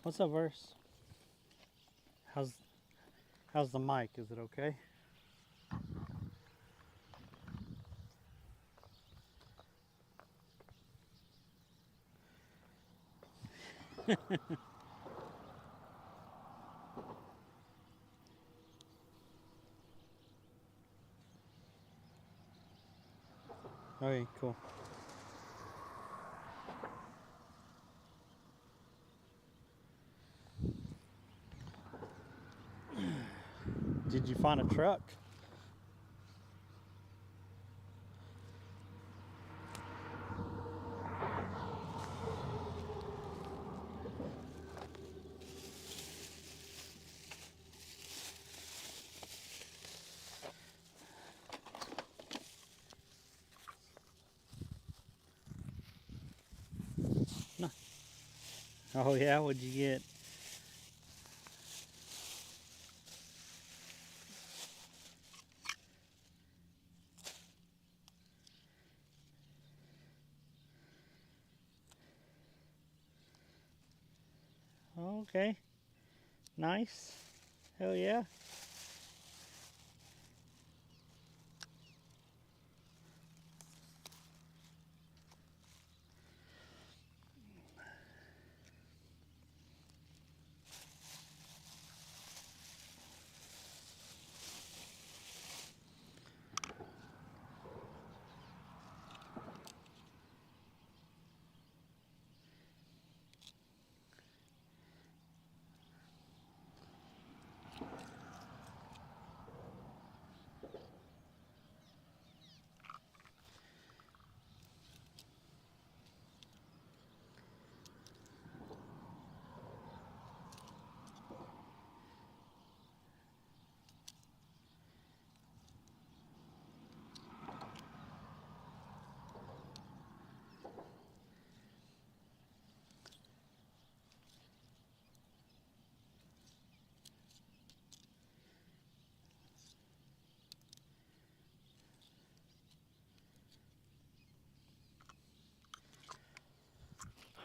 What's up, Verse? How's the mic? Is it okay? Okay, cool. Did you find a truck? No. Oh yeah, what'd you get? Okay, nice. Hell yeah.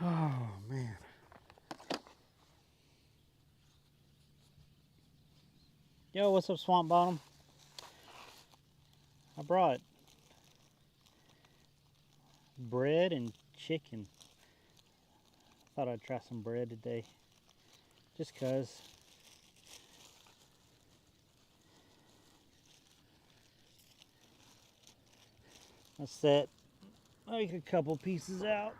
Oh man. Yo, what's up, Swamp Bottom? I brought bread and chicken. Thought I'd try some bread today. Just cause. I set like a couple pieces out.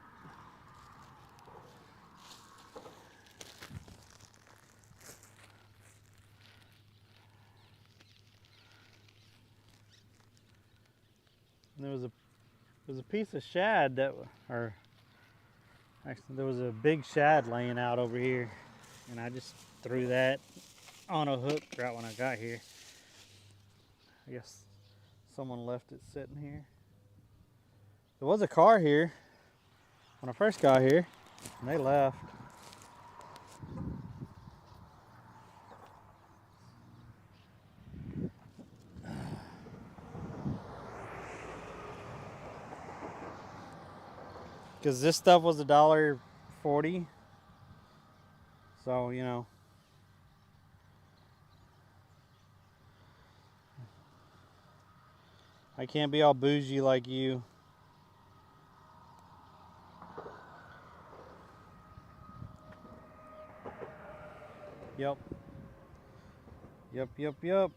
And there was a piece of shad that, or actually there was a big shad laying out over here, and I just threw that on a hook right when I got here. I guess someone left it sitting here. There was a car here when I first got here, and they left. Because this stuff was $1.40. So, you know. I can't be all bougie like you. Yep. Yep, yep, yep.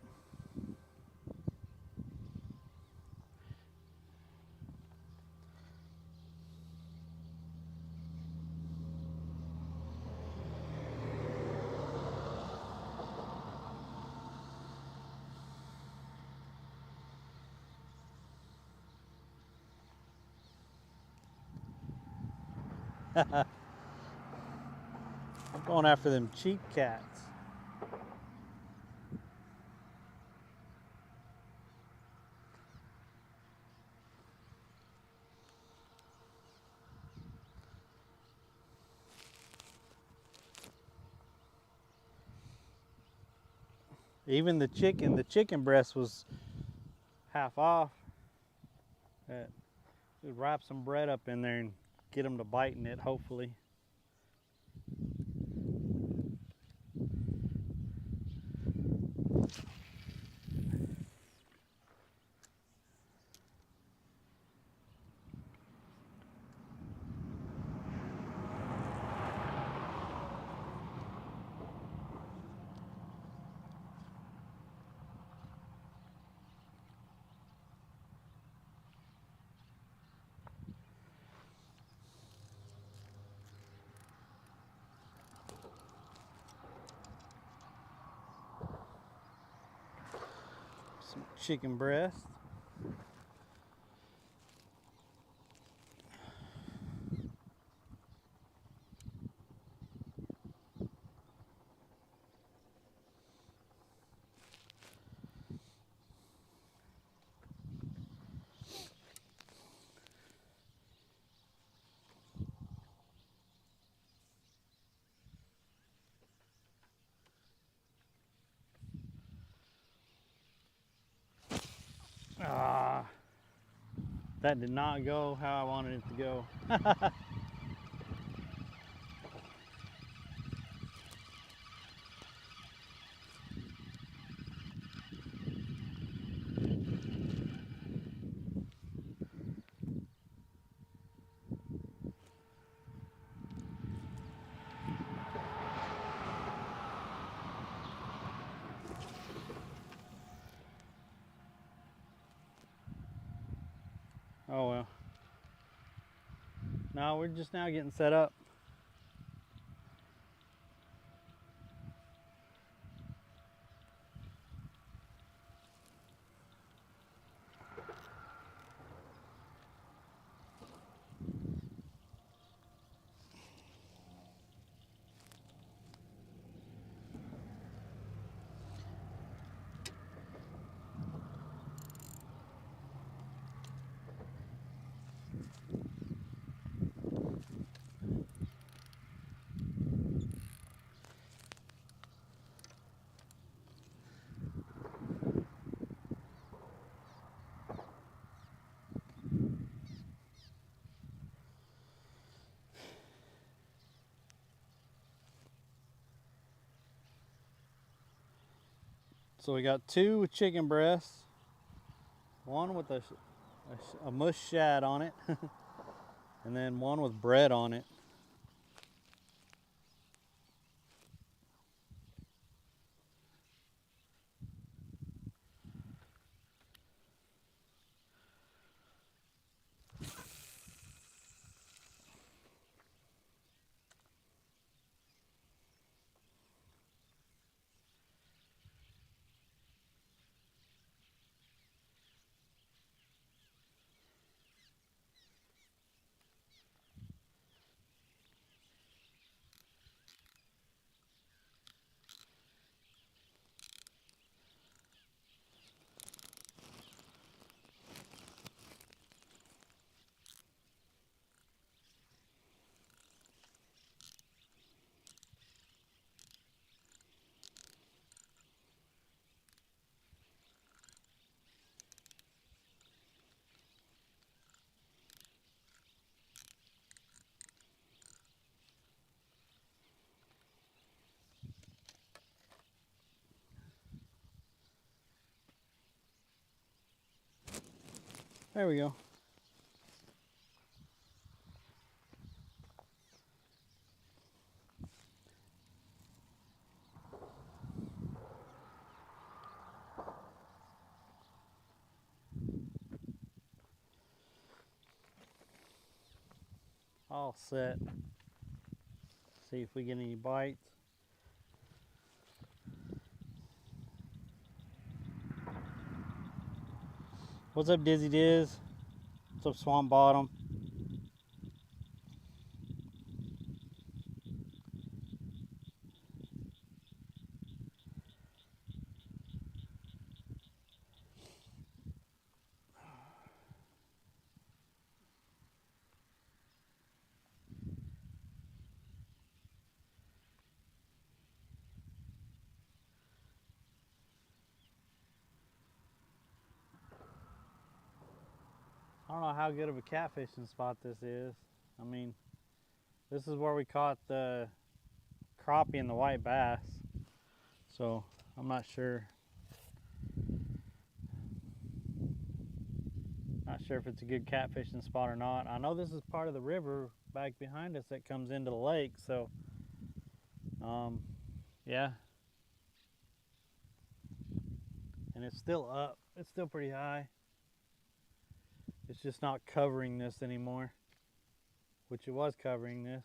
I'm going after them cheap cats. Even the chicken breast was half off. Just wrap some bread up in there and get them to biting it, hopefully. some chicken breast. Ah, that did not go how I wanted it to go. Oh well. No, we're just now getting set up. So we got 2 with chicken breasts, one with a mush shad on it, and then one with bread on it. There we go. All set. See if we get any bites. What's up, Dizzy Diz? What's up, Swamp Bottom? I don't know how good of a catfishing spot this is. I mean, this is where we caught the crappie and the white bass. So I'm not sure. Not sure if it's a good catfishing spot or not. I know this is part of the river back behind us that comes into the lake. So, yeah. And it's still up. It's still pretty high. It's just not covering this anymore, which it was covering this.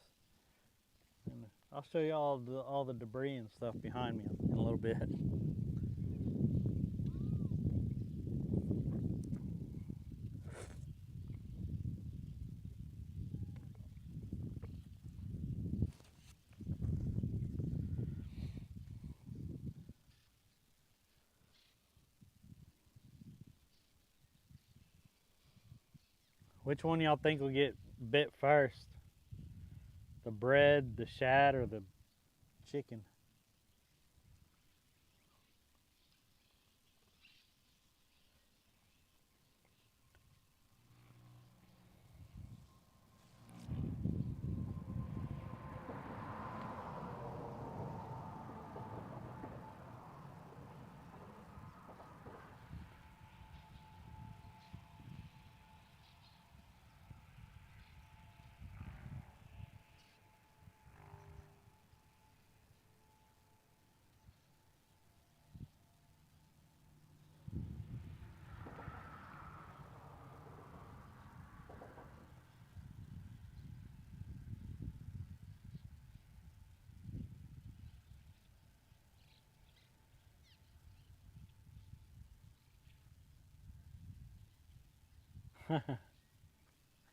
And I'll show you all the debris and stuff behind me in a little bit. Which one y'all think will get bit first? The bread, the shad, or the chicken?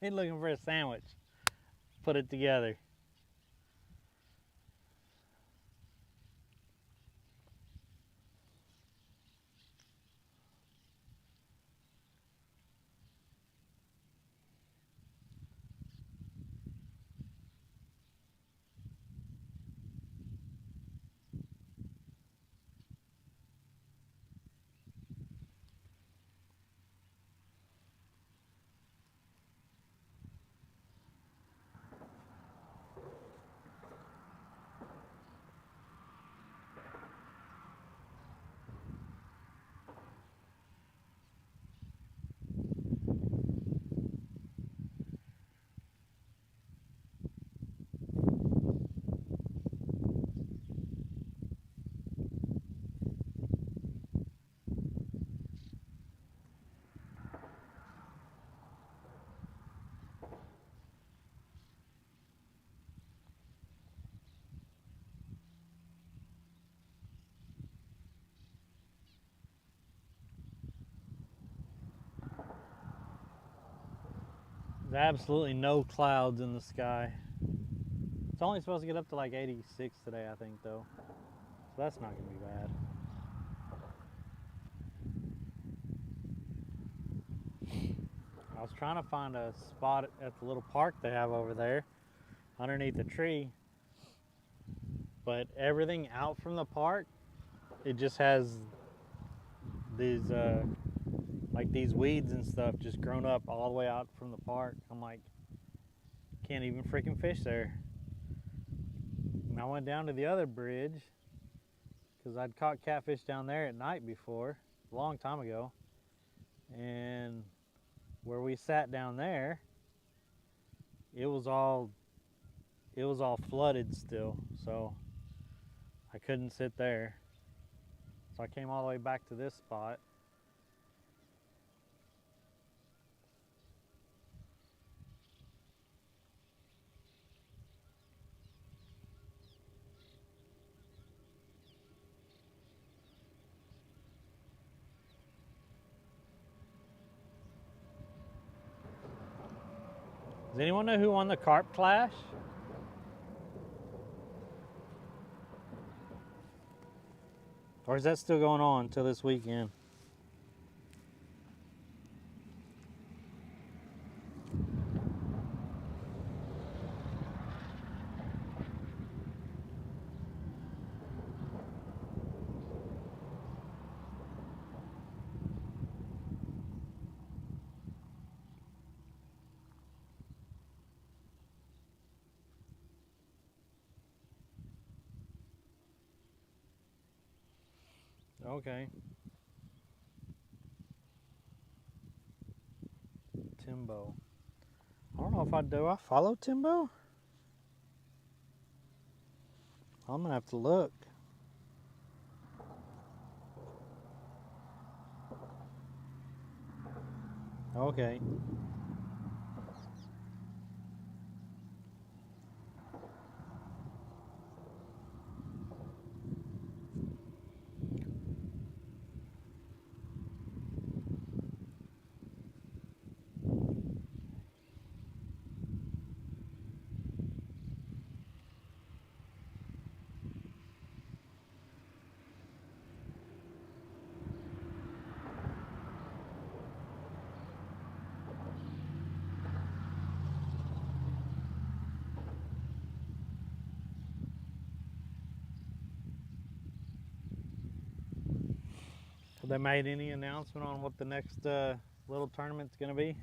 He's looking for a sandwich. Put it together. There's absolutely no clouds in the sky. It's only supposed to get up to like 86 today, I think, though. So that's not gonna be bad. I was trying to find a spot at the little park they have over there underneath the tree, but everything out from the park, it just has these like these weeds and stuff just grown up all the way out from the park. I'm like, can't even freaking fish there. And I went down to the other bridge because I'd caught catfish down there at night before, a long time ago. And where we sat down there, it was all flooded still, so I couldn't sit there. So I came all the way back to this spot. Does anyone know who won the Carp Clash? Or is that still going on until this weekend? Okay. Timbo. I don't know if I do. I follow Timbo? I'm gonna have to look. Okay. Have they made any announcement on what the next little tournament's going to be?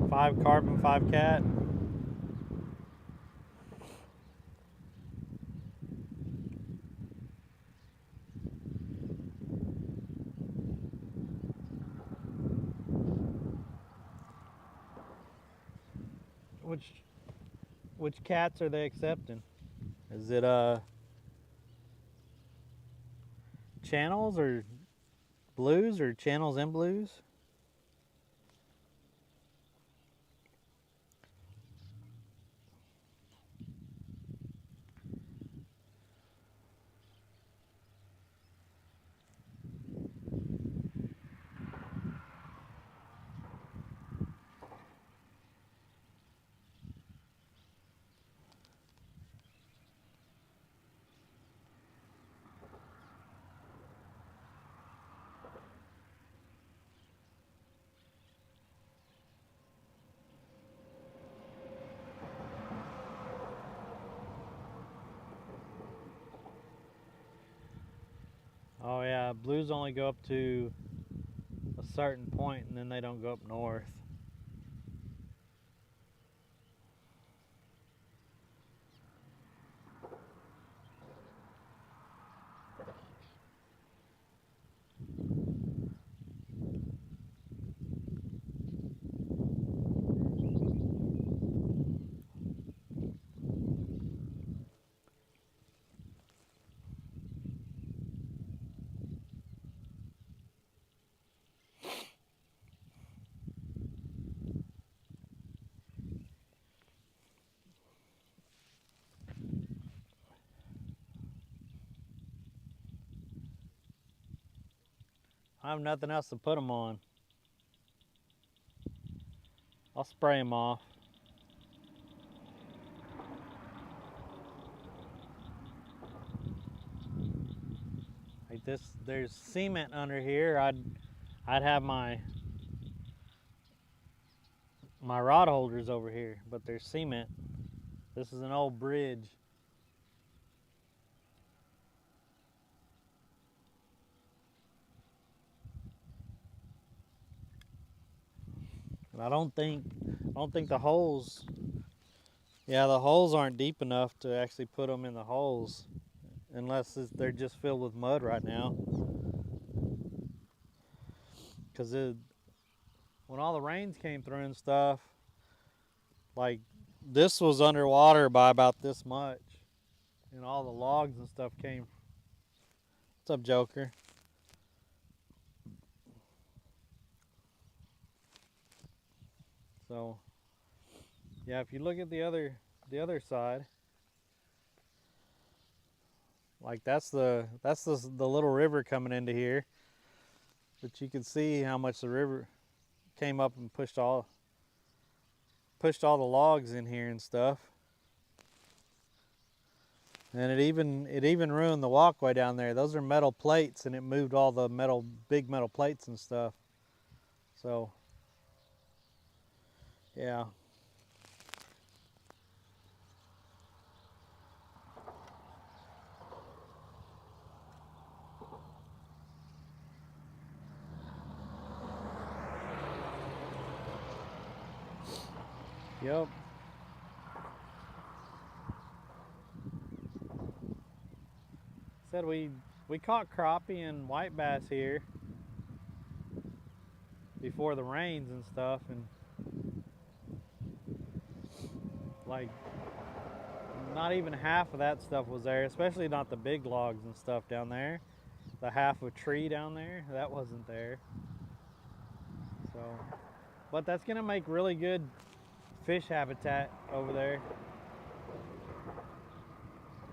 Five carbon, 5 cat. Which cats are they accepting? Is it channels or blues or channels and blues? Oh yeah, blues only go up to a certain point and then they don't go up north. I have nothing else to put them on. I'll spray them off. Like this, there's cement under here. I'd have my rod holders over here, but there's cement. This is an old bridge. And I don't think the holes, yeah, the holes aren't deep enough to actually put them in the holes unless they're just filled with mud right now. Because when all the rains came through and stuff, like this was underwater by about this much, and all the logs and stuff came. What's up, Joker? So yeah, if you look at the other side, like that's the little river coming into here, but you can see how much the river came up and pushed all the logs in here and stuff. And it even ruined the walkway down there. Those are metal plates, and it moved all the big metal plates and stuff. So yeah. Yep. Said we caught crappie and white bass here before the rains and stuff, and like not even half of that stuff was there, especially not the big logs and stuff down there. The half of tree down there, that wasn't there. So, but that's gonna make really good fish habitat over there.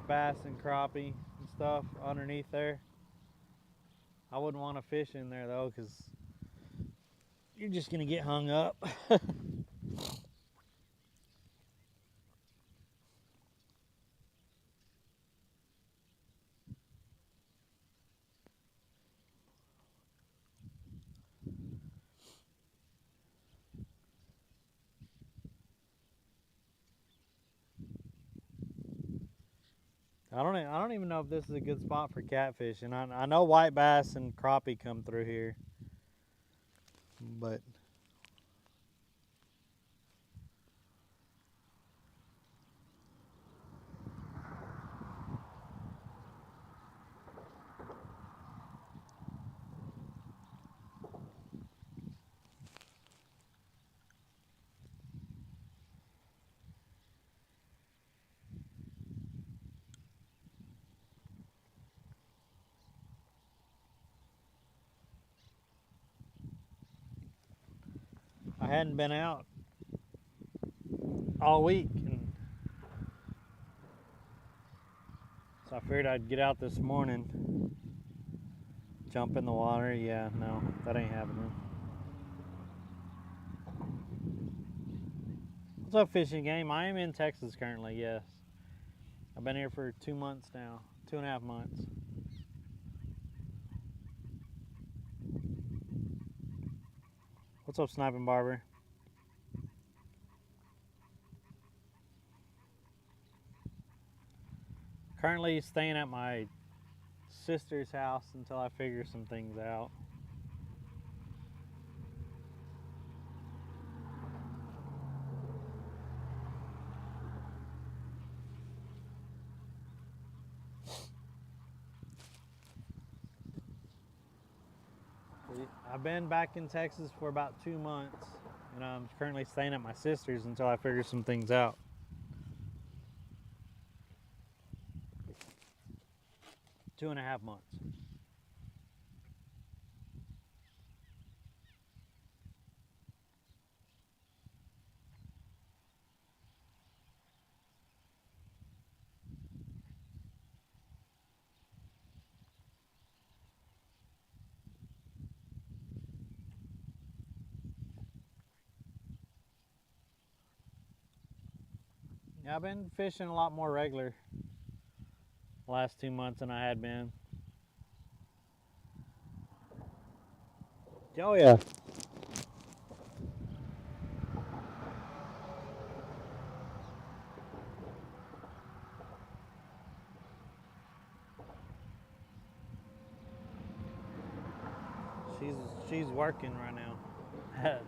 Bass and crappie and stuff underneath there. I wouldn't want to fish in there though, because you're just gonna get hung up. I don't even know if this is a good spot for catfishing. I know white bass and crappie come through here, but I hadn't been out all week, and so I figured I'd get out this morning, jump in the water. Yeah, no, that ain't happening. What's up, fishing game? I am in Texas currently, yes. I've been here for 2 months now, 2.5 months. What's up, Sniping Barber? Currently staying at my sister's house until I figure some things out. I've been back in Texas for about 2 months, and I'm currently staying at my sister's until I figure some things out. Two and a half months. Yeah, I've been fishing a lot more regular the last 2 months than I had been. Oh yeah. She's working right now.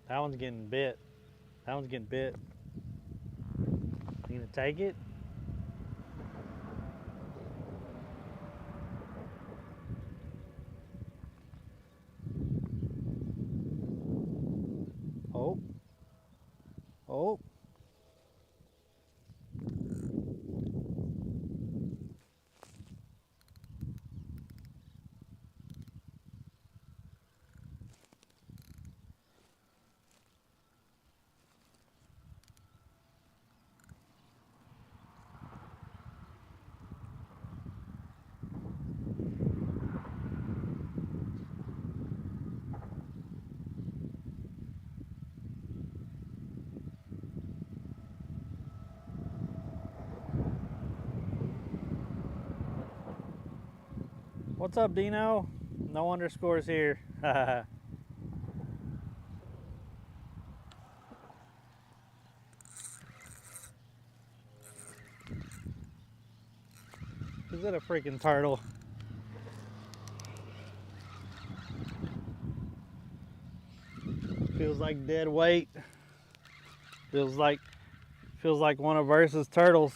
That one's getting bit. That one's getting bit. You gonna take it? Oh. Oh. What's up, Dino? No underscores here. Is it a freaking turtle? Feels like dead weight. Feels like one of Versus turtles.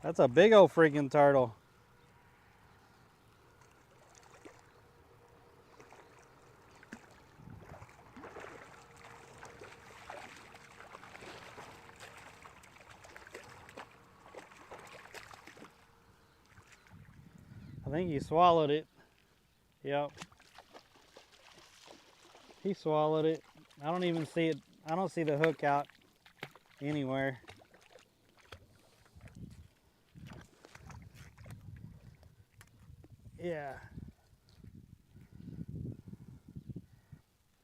That's a big old freaking turtle. I think he swallowed it. Yep. He swallowed it. I don't even see it. I don't see the hook out anywhere. Yeah.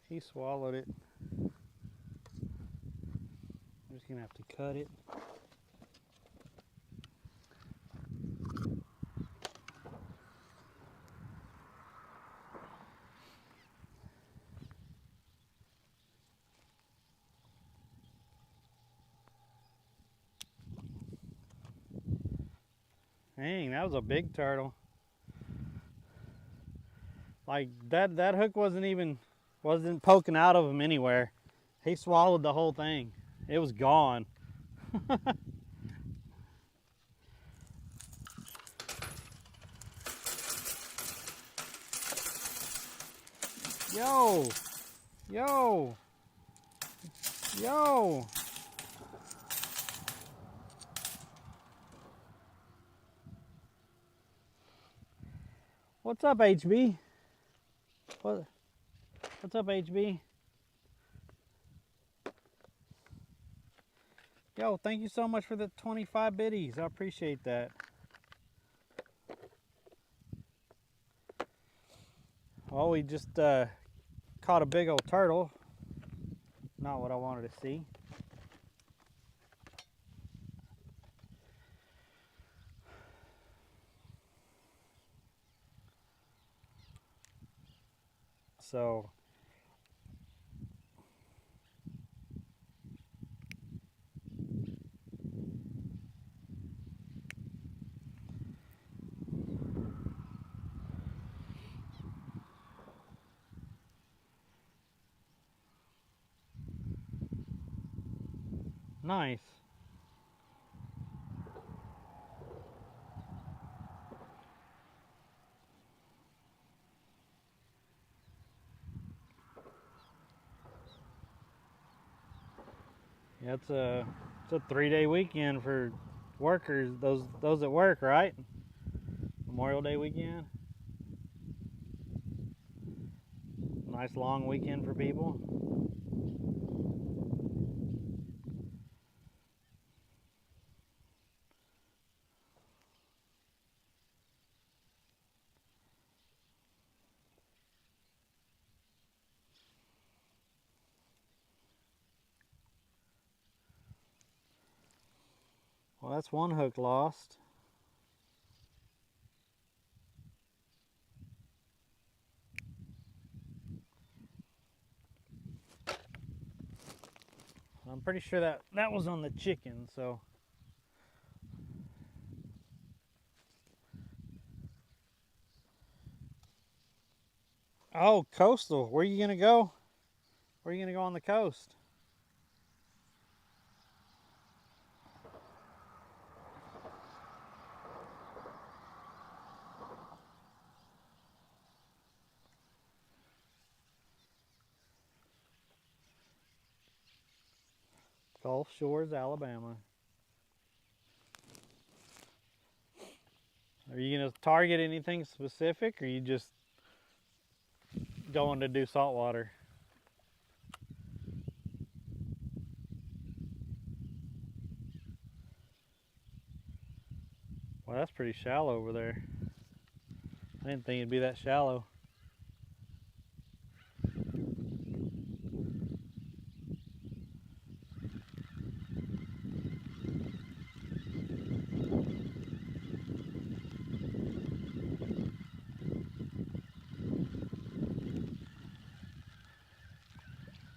He swallowed it. I'm just gonna have to cut it. Dang, that was a big turtle. Like that hook wasn't poking out of him anywhere. He swallowed the whole thing. It was gone. Yo, yo, yo. What's up, HB? What's up, HB? Yo, thank you so much for the 25 biddies. I appreciate that. Well, we just caught a big old turtle. Not what I wanted to see. So nice. Yeah, it's a 3-day weekend for workers. Those at work, right? Memorial Day weekend. Nice long weekend for people. Well, that's one hook lost. I'm pretty sure that was on the chicken, so. Oh, coastal. Where are you gonna go? Where are you gonna go on the coast? Gulf Shores, Alabama. Are you gonna target anything specific, or are you just going to do saltwater? Well, that's pretty shallow over there. I didn't think it'd be that shallow.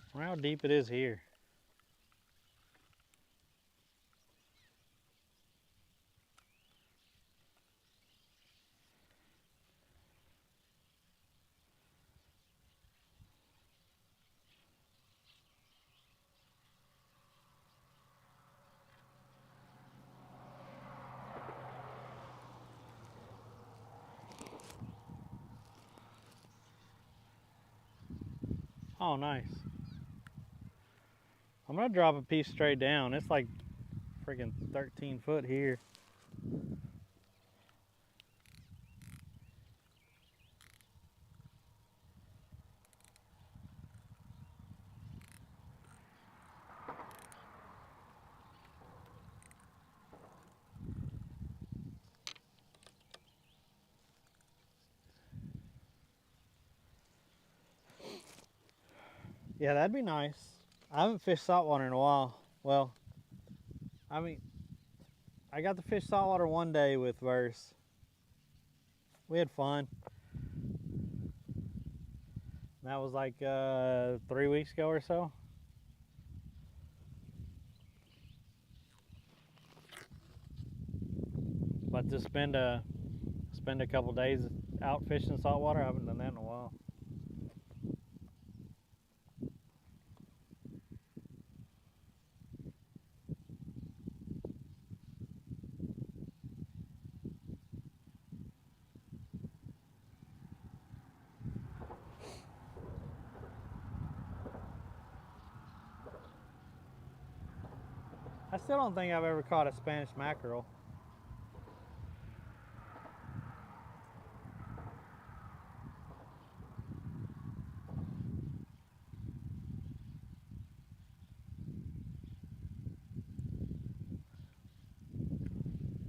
I wonder how deep it is here. Oh, nice. I'm gonna drop a piece straight down. It's like freaking 13 foot here. Yeah, that'd be nice. I haven't fished saltwater in a while. Well, I mean, I got to fish saltwater one day with Verse. We had fun. That was like 3 weeks ago or so. But to spend a couple days out fishing saltwater, I haven't done that in a while. I still don't think I've ever caught a Spanish mackerel.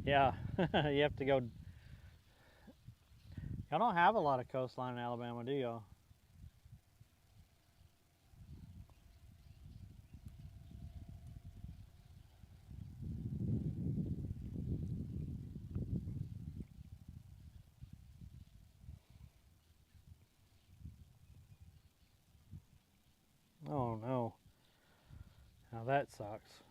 Yeah, you have to go. Y'all don't have a lot of coastline in Alabama, do y'all? Oh no. Now that sucks.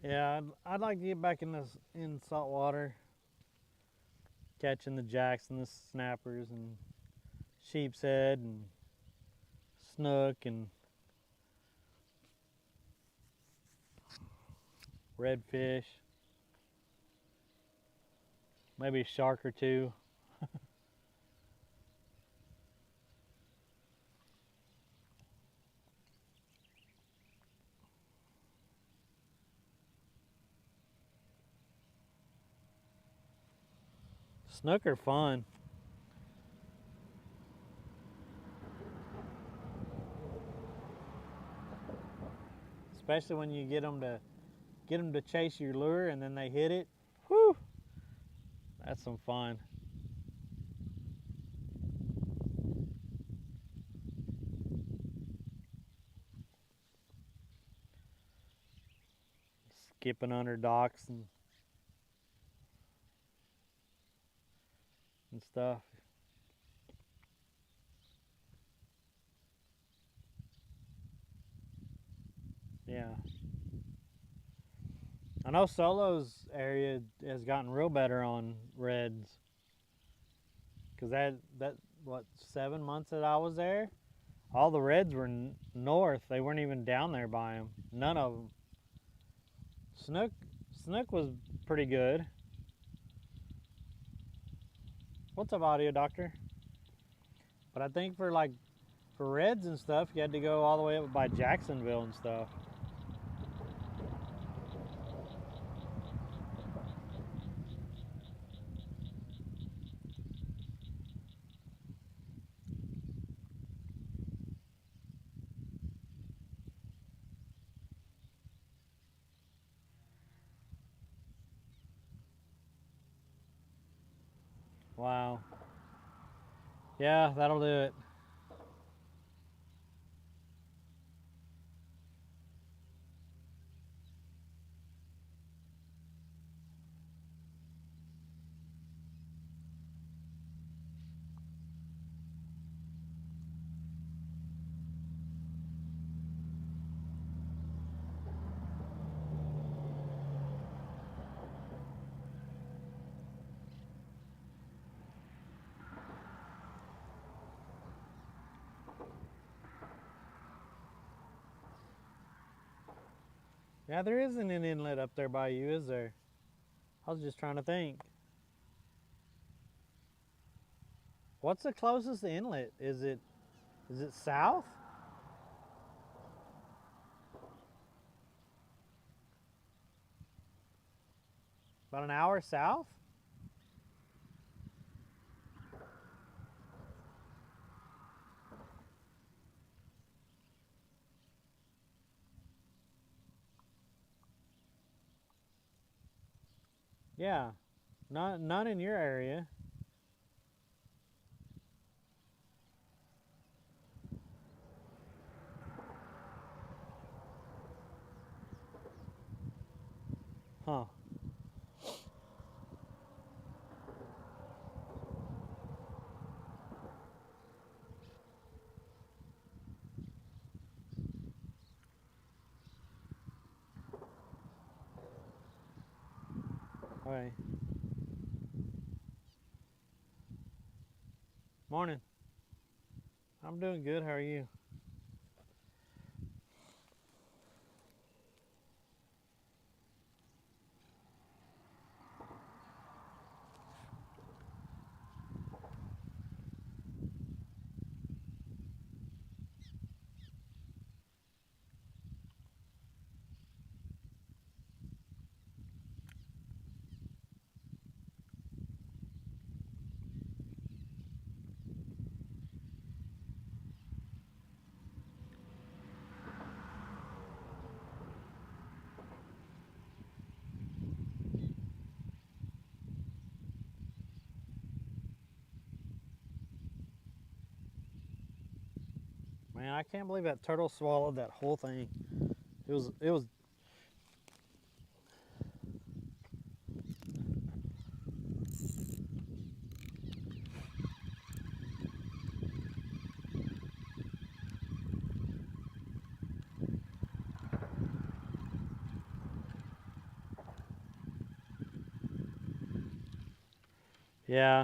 Yeah, I'd like to get back in salt water, catching the jacks and the snappers and sheep's head and snook and redfish, maybe a shark or two. Snook are fun. Especially when you get them to chase your lure and then they hit it. Whew, that's some fun. Skipping under docks and stuff. Yeah. I know Solo's area has gotten real better on reds. Cause that what 7 months that I was there, all the reds were north. They weren't even down there by them. None of them. Snook was pretty good. What's up, audio doctor? But I think for reds and stuff, you had to go all the way up by Jacksonville and stuff. Wow. Yeah, that'll do it. Yeah, there isn't an inlet up there by you, is there? I was just trying to think. What's the closest inlet? Is it south? About an hour south? Yeah. None in your area. Huh. Okay. Morning. I'm doing good. How are you? Man, I can't believe that turtle swallowed that whole thing. It was yeah.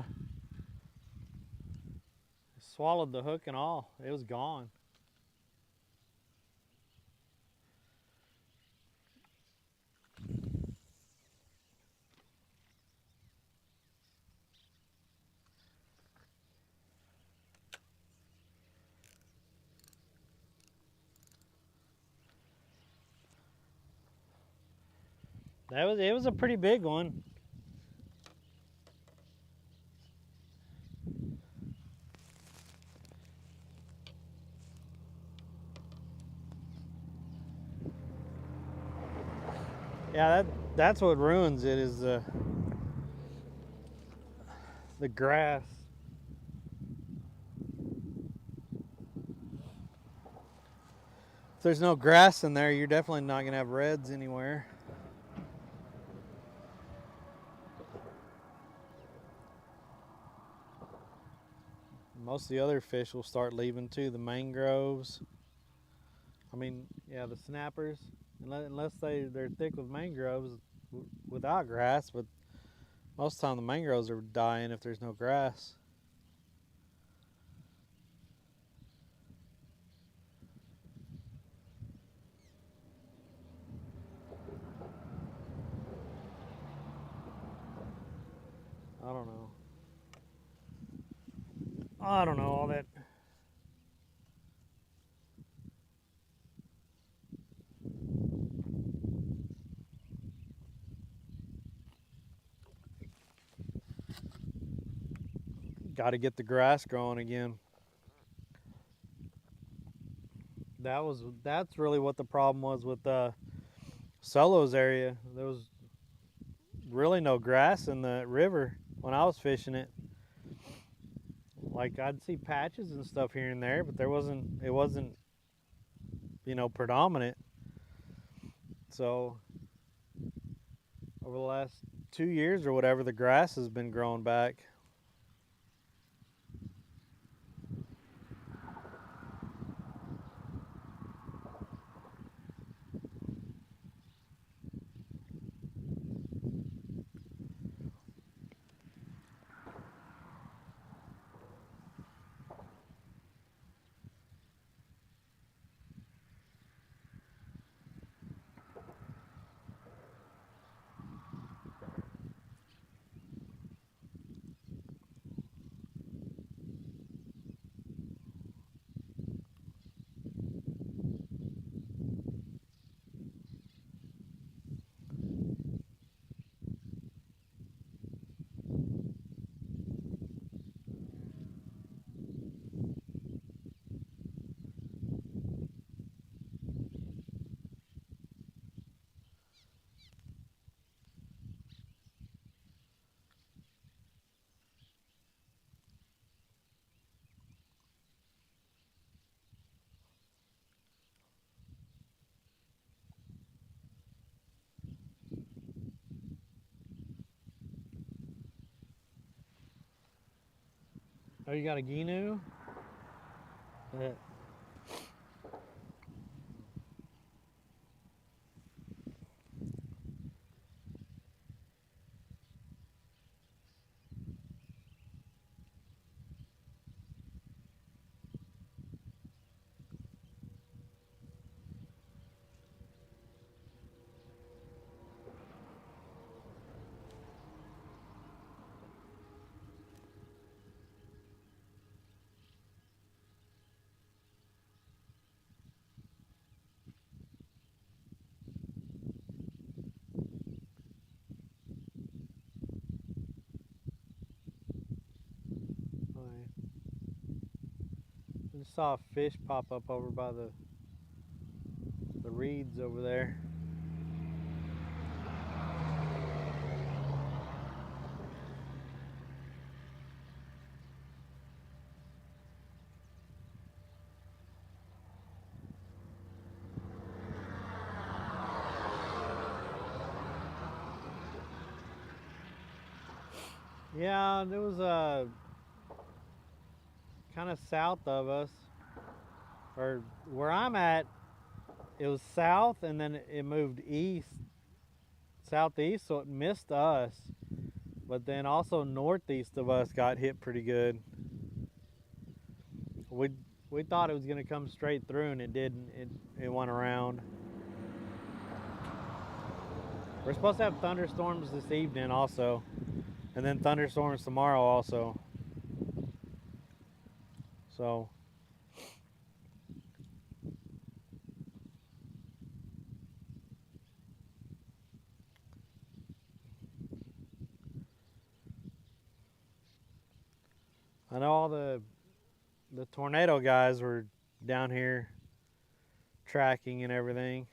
It swallowed the hook and all. It was gone. It was a pretty big one. Yeah, that's what ruins it is the grass. If there's no grass in there, you're definitely not gonna have reds anywhere. Most of the other fish will start leaving too. The mangroves. I mean, yeah, the snappers. Unless they're thick with mangroves without grass, but most of the time the mangroves are dying if there's no grass. I don't know. I don't know all that. Got to get the grass growing again. That's really what the problem was with Solo's area. There was really no grass in the river when I was fishing it. Like I'd see patches and stuff here and there, but it wasn't predominant. So over the last 2 years or whatever, the grass has been growing back. Oh, you got a ginu? Yeah. I just saw a fish pop up over by the reeds over there. Yeah, there was kind of south of us, or where I'm at. It was south, and then it moved east, southeast, so it missed us. But then also northeast of us got hit pretty good. We thought it was gonna come straight through, and it didn't. It went around. We're supposed to have thunderstorms this evening also, and then thunderstorms tomorrow also. So I know all the tornado guys were down here tracking and everything.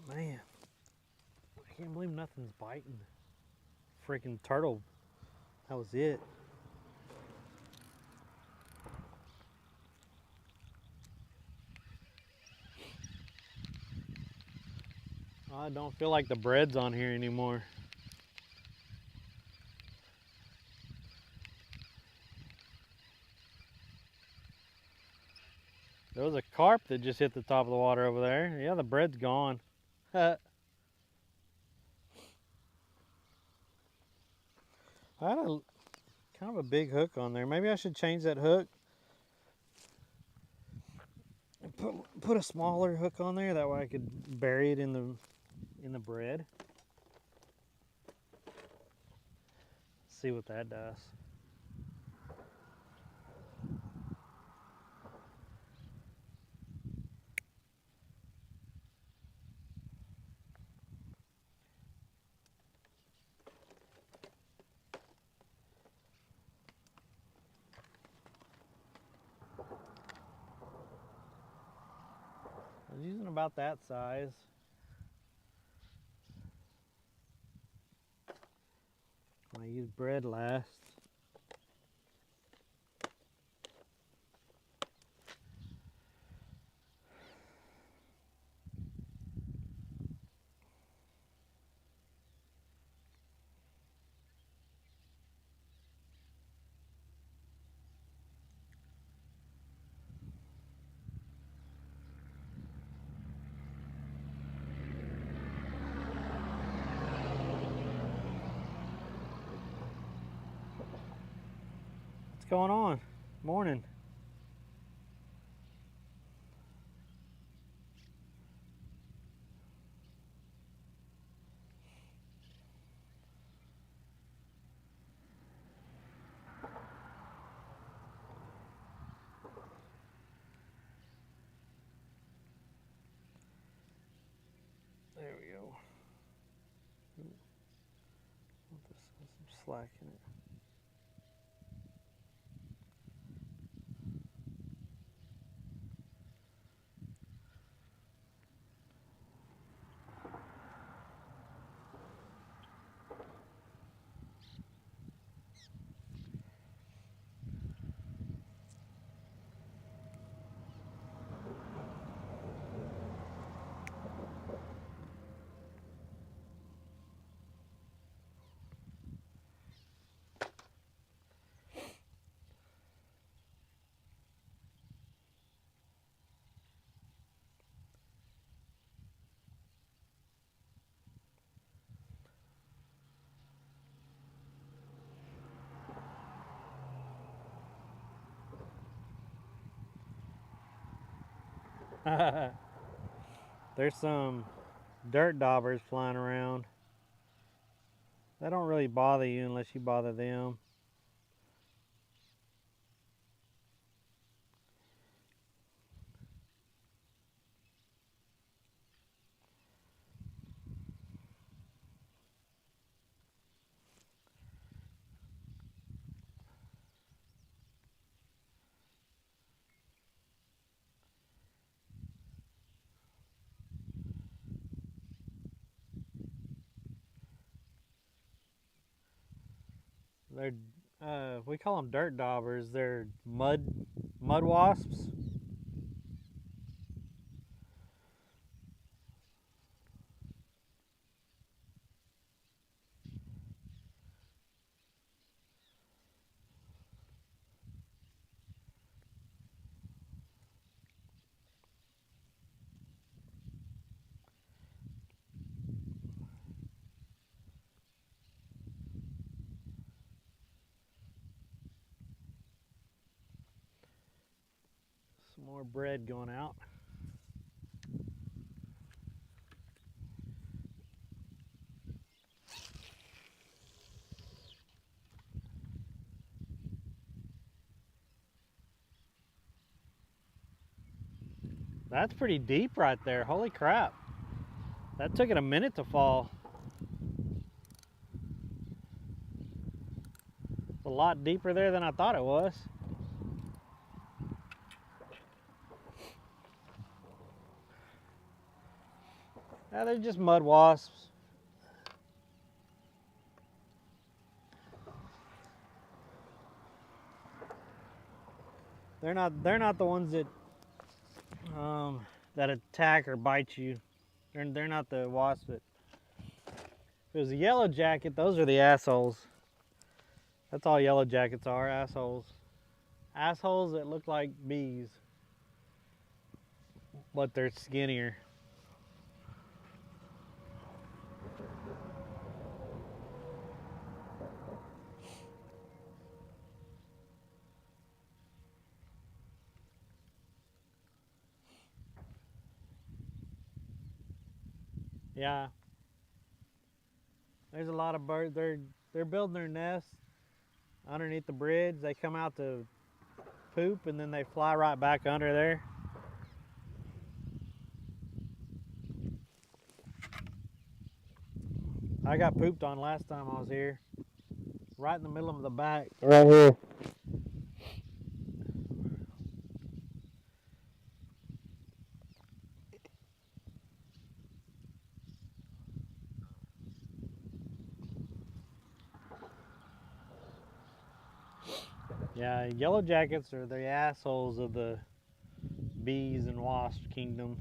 Man, I can't believe nothing's biting. Freaking turtle. That was it. I don't feel like the bread's on here anymore. There was a carp that just hit the top of the water over there. Yeah, the bread's gone. I had a kind of a big hook on there. Maybe I should change that hook. Put a smaller hook on there. That way I could bury it in the bread. See what that does. I was using about that size. I use bread last. What's going on? Morning. There we go. This has some slack in it. There's some dirt daubers flying around. They don't really bother you unless you bother them. They're we call them dirt daubers. They're mud wasps. Some more bread going out. That's pretty deep right there. Holy crap. That took it a minute to fall. It's a lot deeper there than I thought it was. Yeah, they're just mud wasps. They're not the ones that that attack or bite you. They're not the wasps that. If it was a yellow jacket, those are the assholes. That's all yellow jackets are, assholes. Assholes that look like bees, but they're skinnier. Yeah. There's a lot of birds. They're building their nests underneath the bridge. They come out to poop and then they fly right back under there. I got pooped on last time I was here. Right in the middle of the back. Right here. Yeah, yellow jackets are the assholes of the bees and wasp kingdom.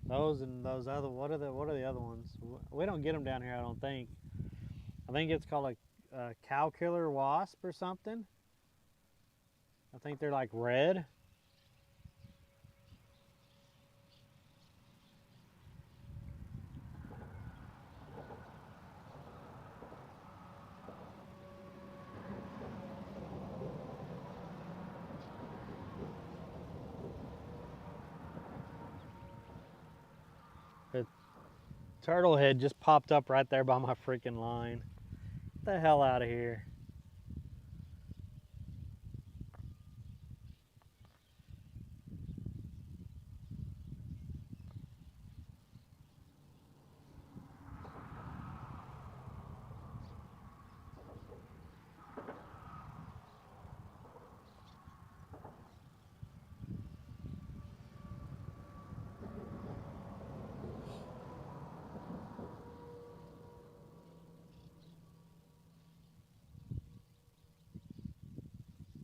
Those and those other, what are the other ones? We don't get them down here, I don't think. I think it's called a cow killer wasp or something. I think they're like red. The turtle head just popped up right there by my freaking line. Get the hell out of here.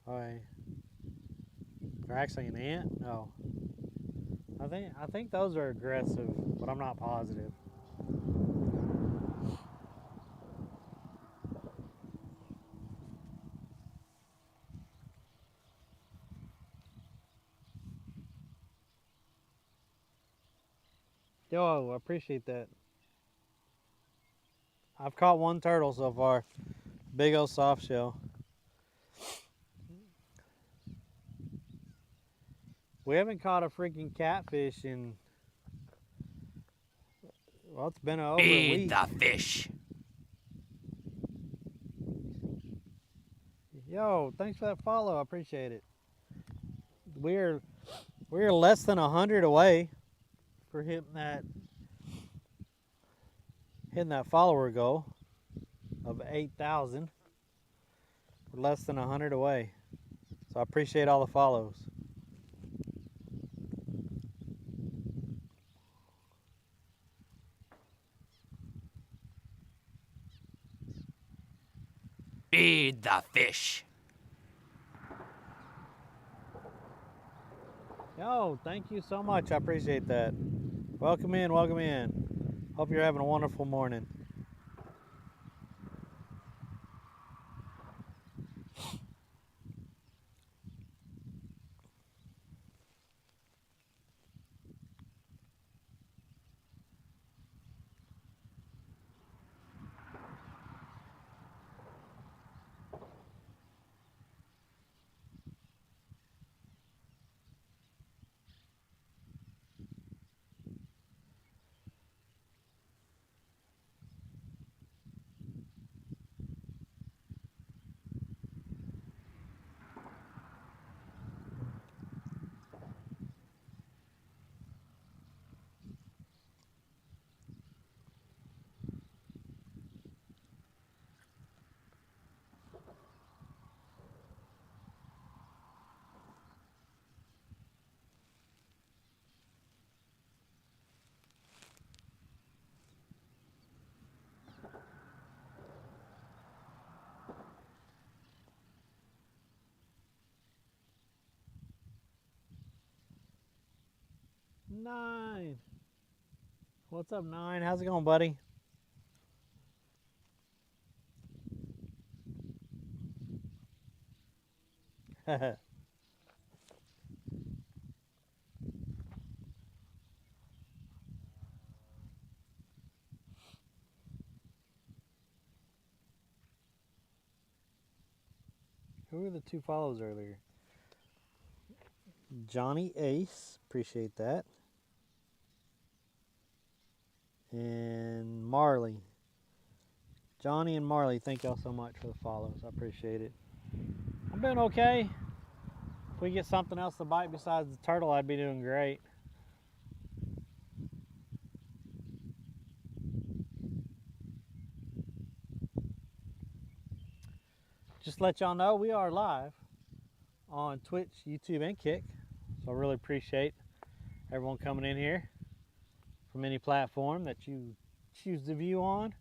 Alright. They're actually an ant? No. I think those are aggressive, but I'm not positive. Yo, I appreciate that. I've caught one turtle so far. Big old soft shell. We haven't caught a freaking catfish in, well, it's been over a week. Feed the fish. Yo, thanks for that follow. I appreciate it. We're less than 100 away for hitting that follower goal of 8,000. We're less than 100 away. So I appreciate all the follows. Feed the fish. Yo, thank you so much. I appreciate that. Welcome in, welcome in. Hope you're having a wonderful morning. Nine. What's up, Nine? How's it going, buddy? Who were the two follows earlier? Johnny Ace, appreciate that. And Marley. Johnny and Marley, thank y'all so much for the follows. I appreciate it. I'm doing okay. If we get something else to bite besides the turtle, I'd be doing great. Just to let y'all know, we are live on Twitch, YouTube, and Kick. So I really appreciate everyone coming in here. from any platform that you choose to view on.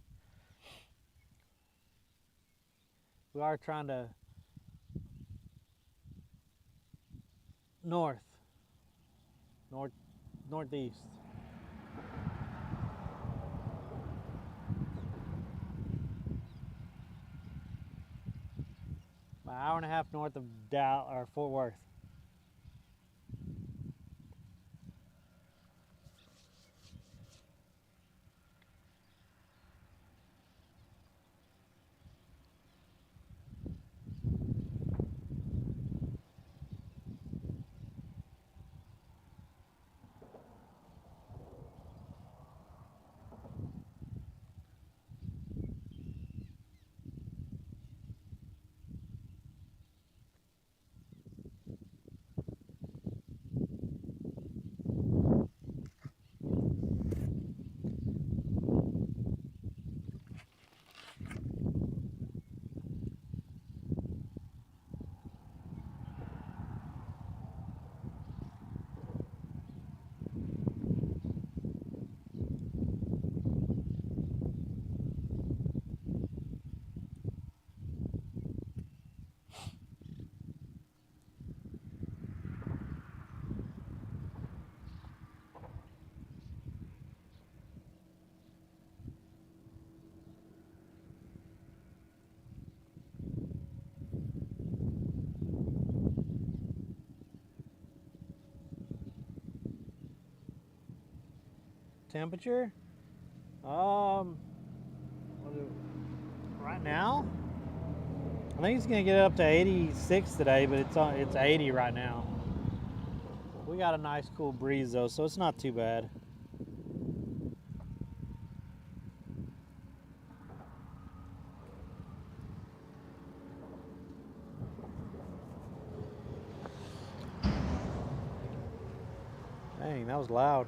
We are trying to northeast. About an hour and a half north of Dallas or Fort Worth. Temperature? Right now, I think it's gonna get up to 86 today, but it's 80 right now. We got a nice cool breeze though, so it's not too bad. Dang, that was loud.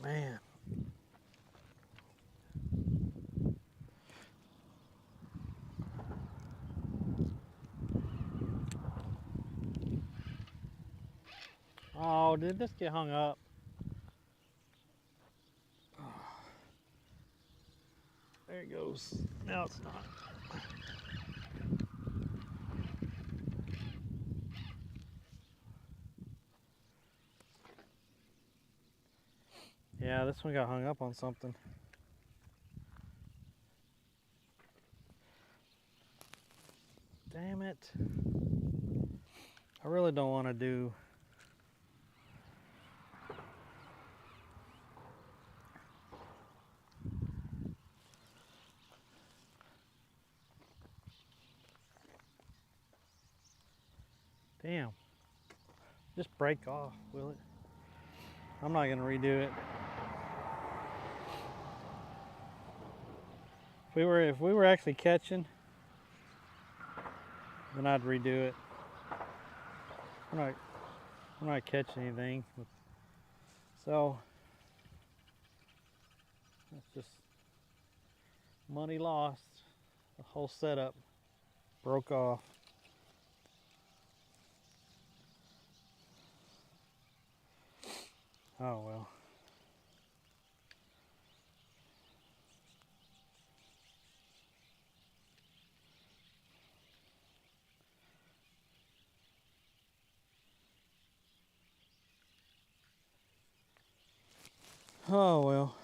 Man. Oh, did this get hung up? There it goes. No, it's not. Yeah, this one got hung up on something. Damn it. I really don't want to do. Damn. Just break off, will it? I'm not gonna redo it. If we were actually catching, then I'd redo it. We're not catching anything. So that's just money lost. The whole setup broke off. Oh well. Oh well.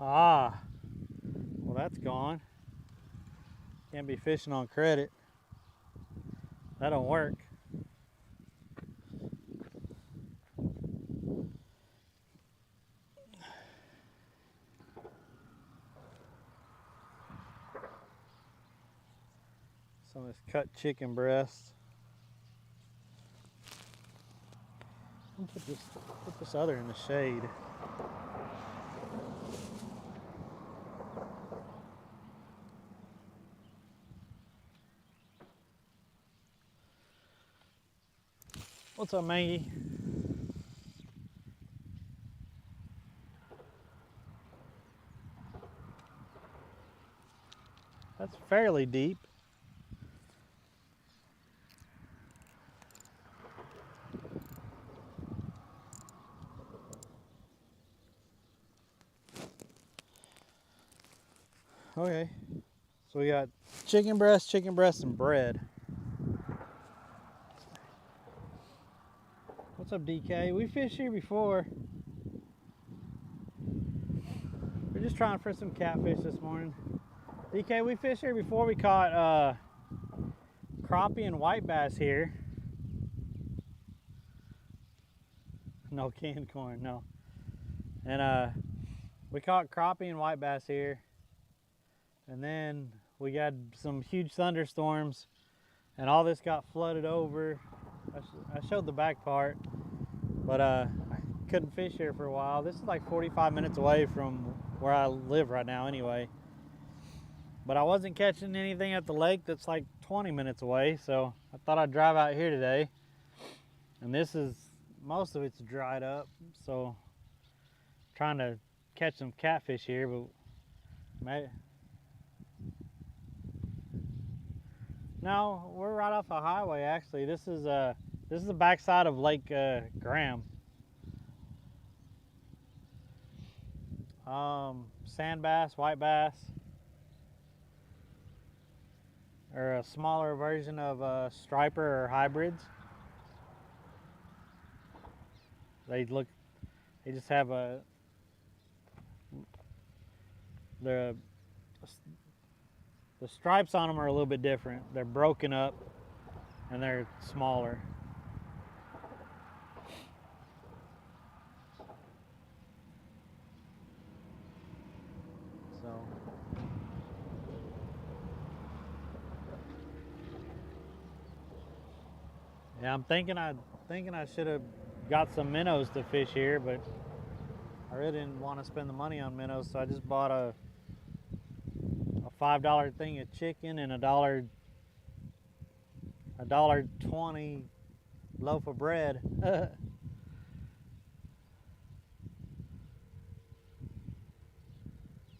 Ah, well that's gone. Can't be fishing on credit. That don't work. Some of this cut chicken breast. I'm gonna put this other in the shade. What's up, Maggie? That's fairly deep. Okay. So we got chicken breast, and bread. What's up, DK? We fished here before. We're just trying for some catfish this morning. DK, we fished here before. We caught crappie and white bass here. No canned corn, no. And we caught crappie and white bass here. And then we got some huge thunderstorms and all this got flooded over. I showed the back part, but I couldn't fish here for a while. This is like 45 minutes away from where I live right now anyway. But I wasn't catching anything at the lake that's like 20 minutes away, so I thought I'd drive out here today. And most of it's dried up, so trying to catch some catfish here, but no, we're right off a highway actually. This is the backside of Lake Graham. Sand bass, white bass, or a smaller version of striper or hybrids. They just have the stripes on them are a little bit different. They're broken up and they're smaller. So yeah, I'm thinking I should have got some minnows to fish here, but I really didn't want to spend the money on minnows, so I just bought a $5 thing of chicken and a $1.20 loaf of bread.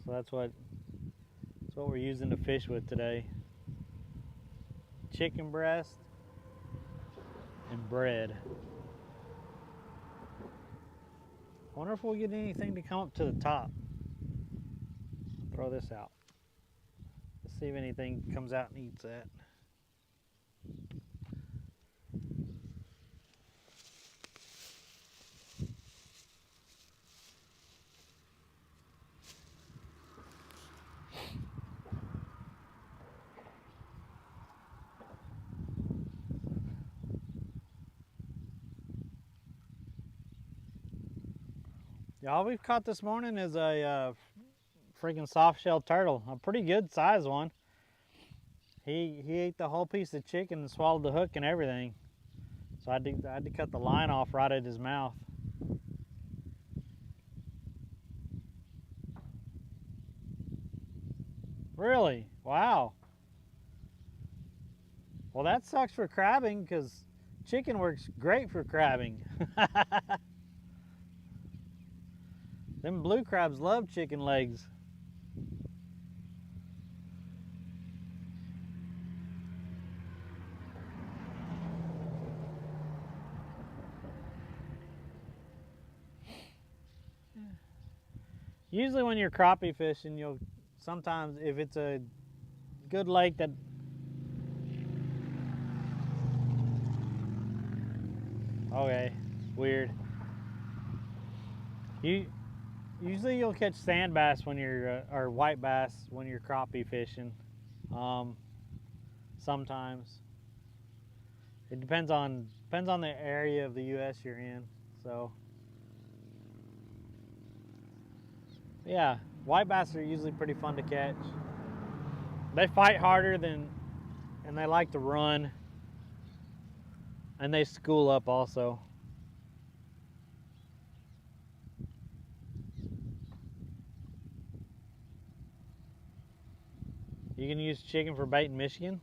So that's what we're using to fish with today. Chicken breast and bread. I wonder if we'll get anything to come up to the top. Throw this out. Let's see if anything comes out and eats that. Yeah, all we've caught this morning is a freaking soft-shell turtle, a pretty good size one. He ate the whole piece of chicken and swallowed the hook and everything. So I had to cut the line off right at his mouth. Really? Wow. Well, that sucks for crabbing because chicken works great for crabbing. Them blue crabs love chicken legs. Usually when you're crappie fishing, you'll sometimes, if it's a good lake that okay, weird. Usually you'll catch sand bass when you're or white bass when you're crappie fishing. Sometimes it depends on the area of the U.S. you're in. So yeah, white bass are usually pretty fun to catch. They fight harder and they like to run, and they school up also. You can use chicken for bait in Michigan.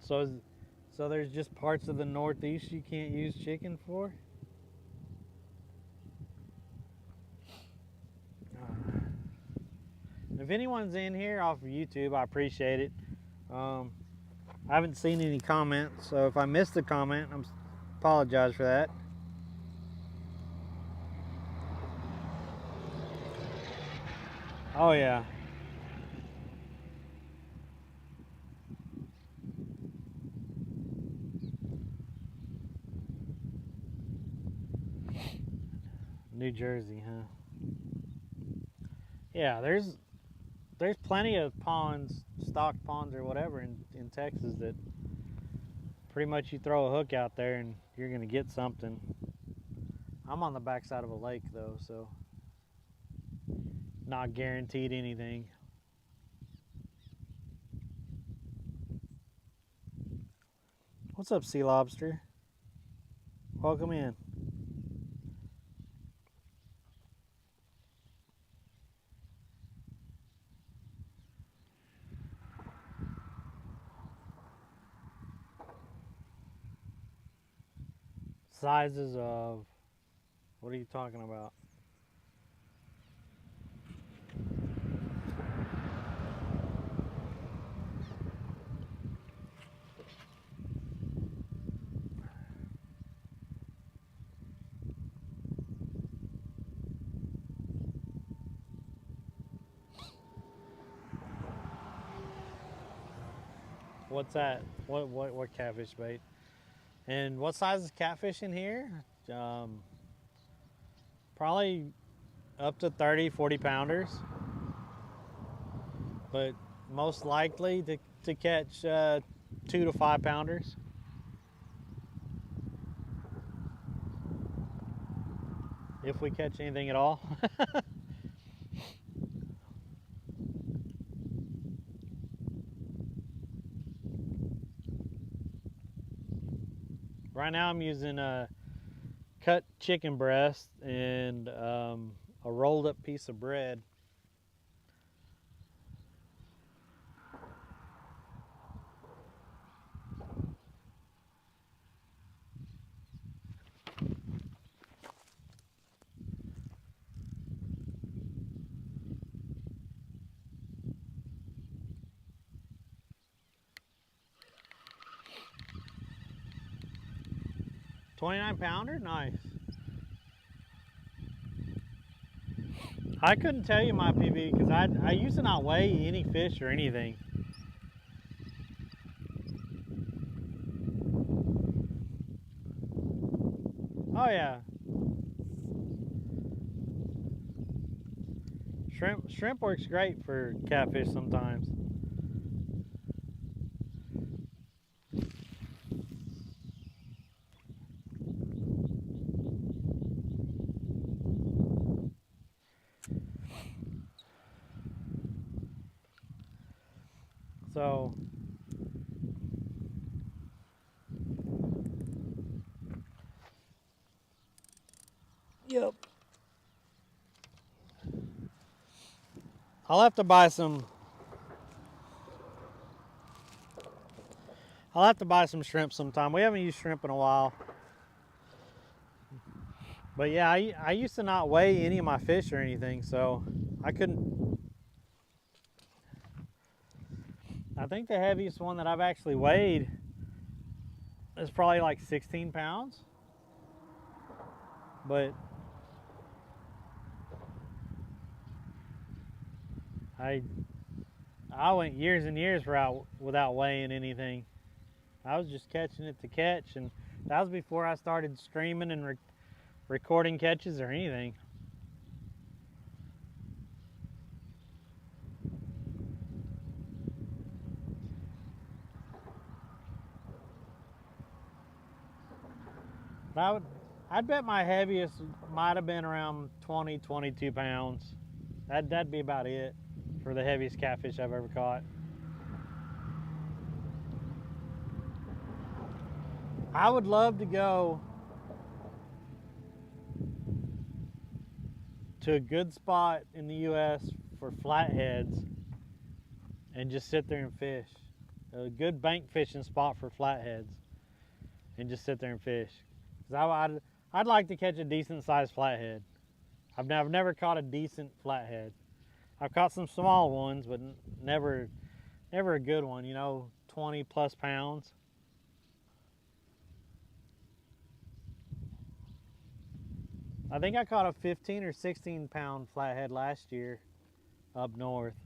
So there's just parts of the Northeast you can't use chicken for? If anyone's in here off of YouTube, I appreciate it. I haven't seen any comments, so if I missed a comment, I apologize for that. Oh yeah. New Jersey, huh? Yeah, there's plenty of ponds, stocked ponds or whatever in Texas that pretty much you throw a hook out there and you're gonna get something. I'm on the backside of a lake though, so not guaranteed anything. What's up, sea lobster? Welcome in. Sizes of, what are you talking about? What's that? What catfish bait? And what size is catfish in here? Probably up to 30, 40 pounders. But most likely to catch 2 to 5 pounders. If we catch anything at all. Right now I'm using a cut chicken breast and a rolled up piece of bread. $29 pounder? Nice. I couldn't tell you my PB because I used to not weigh any fish or anything. Oh yeah. Shrimp works great for catfish sometimes. So yep. I'll have to buy some. I'll have to buy some shrimp sometime. We haven't used shrimp in a while. But yeah, I used to not weigh any of my fish or anything, so I couldn't. I think the heaviest one that I've actually weighed is probably like 16 pounds. But I went years and years without weighing anything. I was just catching it to catch, and that was before I started streaming and recording catches or anything. But I'd bet my heaviest might have been around 20, 22 pounds. That'd be about it for the heaviest catfish I've ever caught. I would love to go to a good spot in the U.S. for flatheads and just sit there and fish. A good bank fishing spot for flatheads and just sit there and fish. 'Cause I'd like to catch a decent sized flathead. I've never caught a decent flathead. I've caught some small ones, but never a good one, you know, 20 plus pounds. I think I caught a 15 or 16 pound flathead last year up north.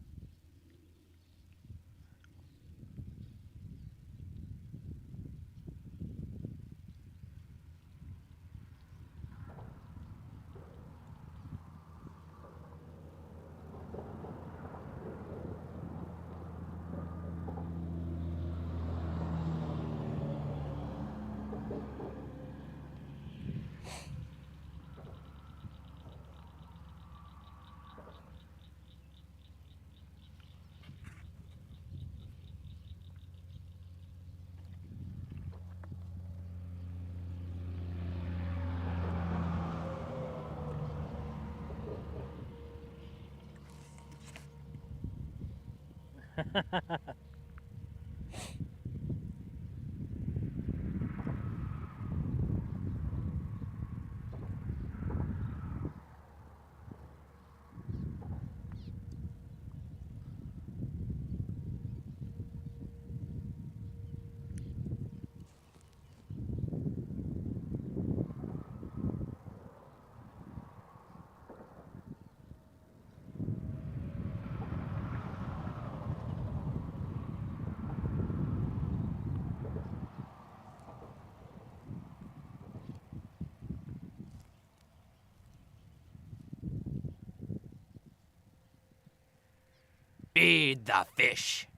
Feed the fish.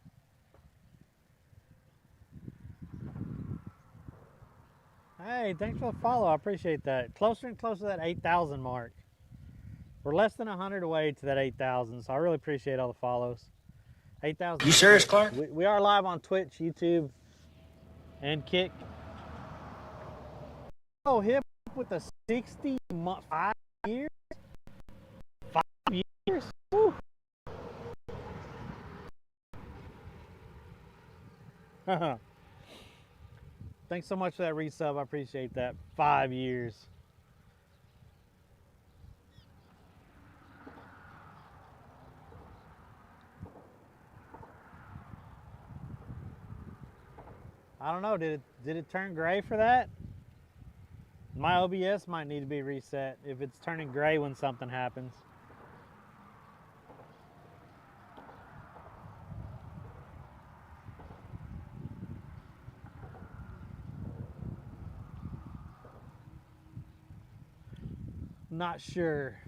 Hey, thanks for the follow. I appreciate that. Closer and closer to that 8,000 mark. We're less than 100 away to that 8,000, so I really appreciate all the follows. 8,000. You serious, Clark? We are live on Twitch, YouTube, and Kick. Oh, hip with the 5 years? 5 years? Woo. Thanks so much for that resub. I appreciate that. 5 years. I don't know. Did it turn gray for that? My OBS might need to be reset if it's turning gray when something happens. Not sure.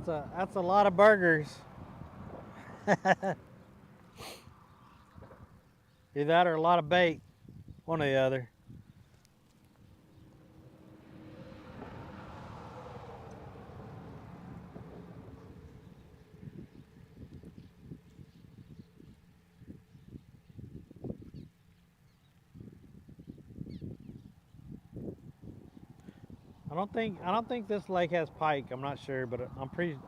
That's a lot of burgers. Either that or a lot of bait. One or the other. I don't think this lake has pike. I'm not sure, but I'm pretty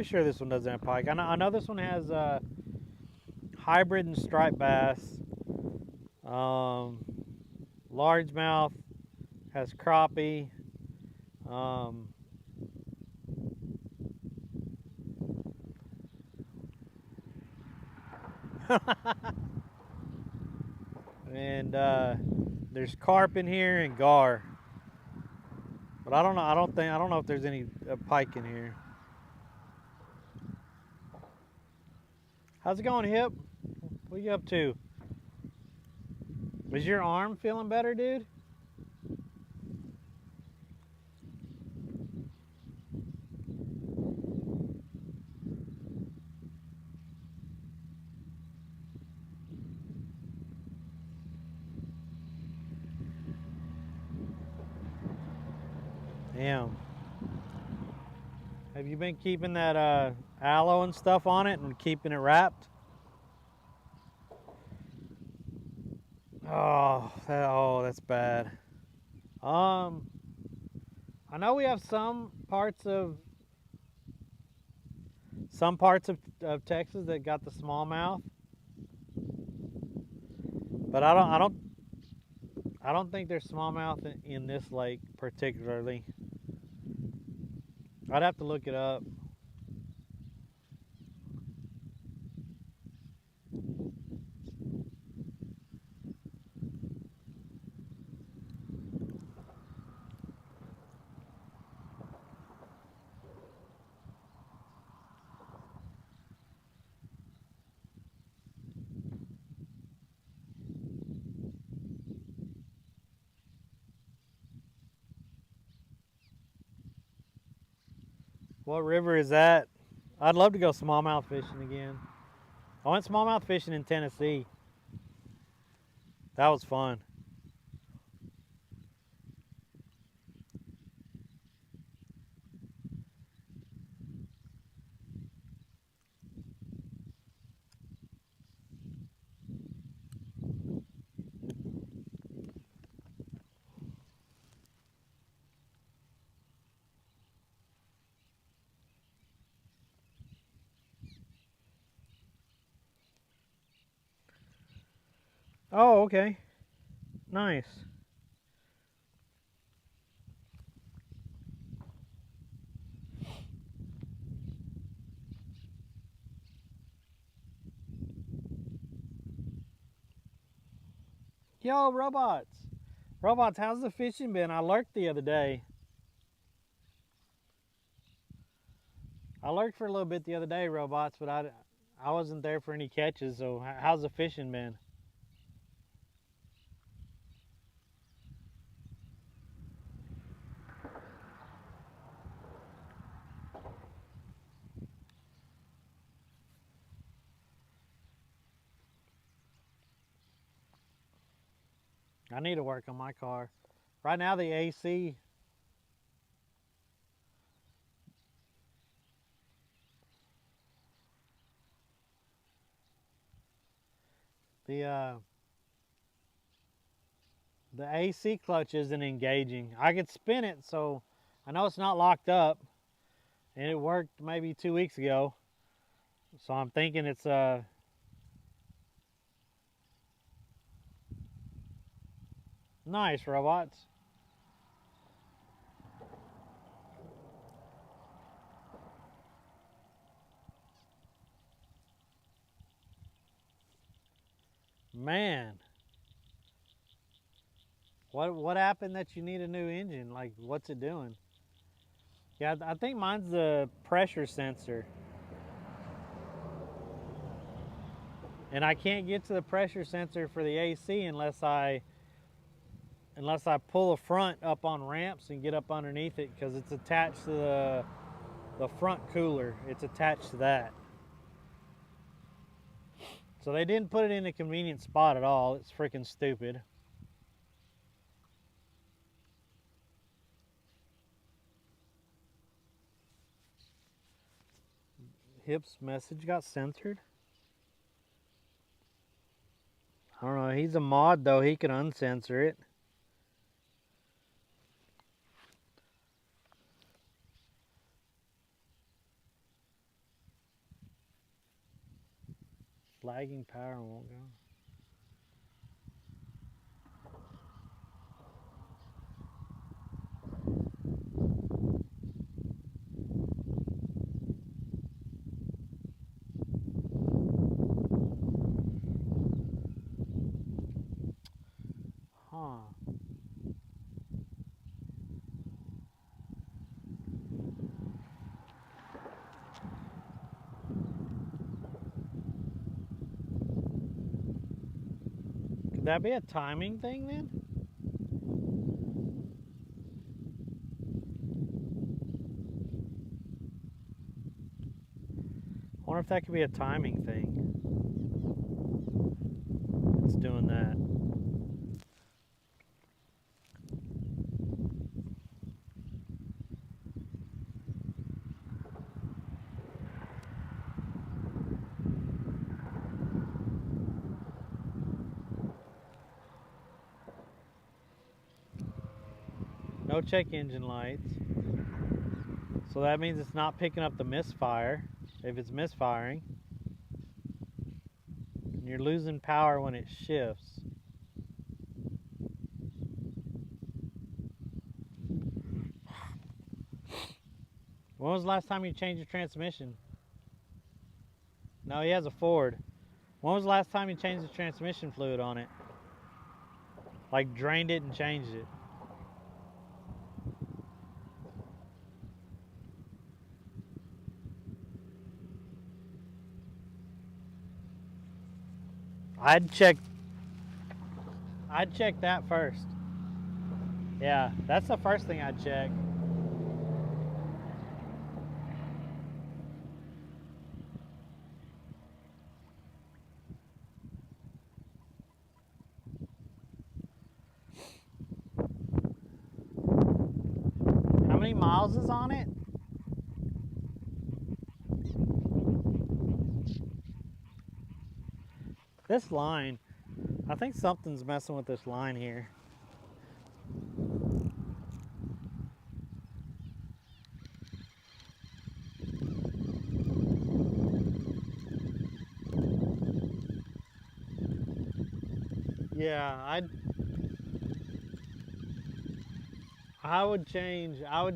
sure this one doesn't have pike. I know this one has hybrid and striped bass. Largemouth has crappie. And there's carp in here and gar. But I don't know. I don't know if there's any pike in here. How's it going, Hip? What you up to? Is your arm feeling better, dude? Damn. Have you been keeping that aloe and stuff on it and keeping it wrapped? Oh, that's bad. I know we have some parts of Texas that got the smallmouth, but I don't think there's smallmouth in this lake particularly. I'd have to look it up. What river is that? I'd love to go smallmouth fishing again. I went smallmouth fishing in Tennessee. That was fun. Oh, okay. Nice. Yo, robots. Robots, how's the fishing been? I lurked the other day. I lurked for a little bit the other day, robots, but I wasn't there for any catches, so how's the fishing been? I need to work on my car. Right now the AC, the the AC clutch isn't engaging. I could spin it, so I know it's not locked up, and it worked maybe 2 weeks ago. So I'm thinking it's nice, robots. Man, what happened that you need a new engine? Like, what's it doing? Yeah, I think mine's the pressure sensor. And I can't get to the pressure sensor for the AC unless I pull the front up on ramps and get up underneath it, because it's attached to the front cooler. It's attached to that. So they didn't put it in a convenient spot at all. It's freaking stupid. Hip's message got censored. I don't know. He's a mod though. He can uncensor it. Lagging power won't go. Huh. Could that be a timing thing then? I wonder if that could be a timing thing. It's doing that. No check engine lights. So that means it's not picking up the misfire. If it's misfiring, and you're losing power when it shifts. When was the last time you changed your transmission? No, he has a Ford. When was the last time you changed the transmission fluid on it? Like drained it and changed it? I'd check that first. Yeah, that's the first thing I'd check. How many miles is on it? This line, I think something's messing with this line here. Yeah, I would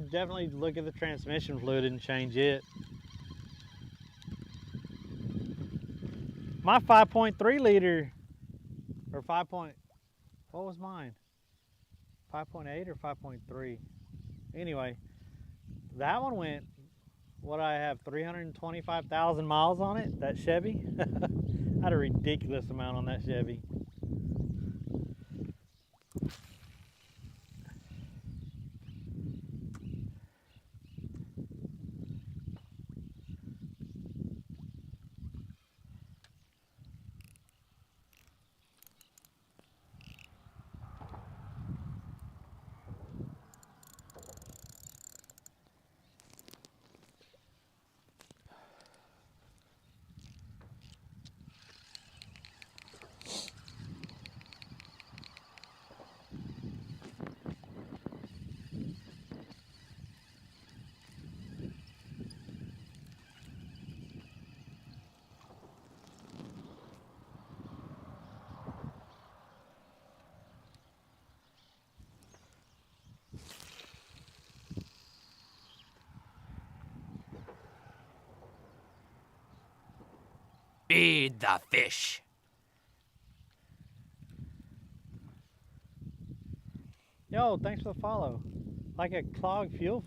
definitely look at the transmission fluid and change it. My 5.3 liter, or 5. What was mine? 5.8 or 5.3? Anyway, that one went, what I have, 325,000 miles on it, that Chevy. I had a ridiculous amount on that Chevy. Feed the fish. Yo, thanks for the follow. Like a clogged fuel.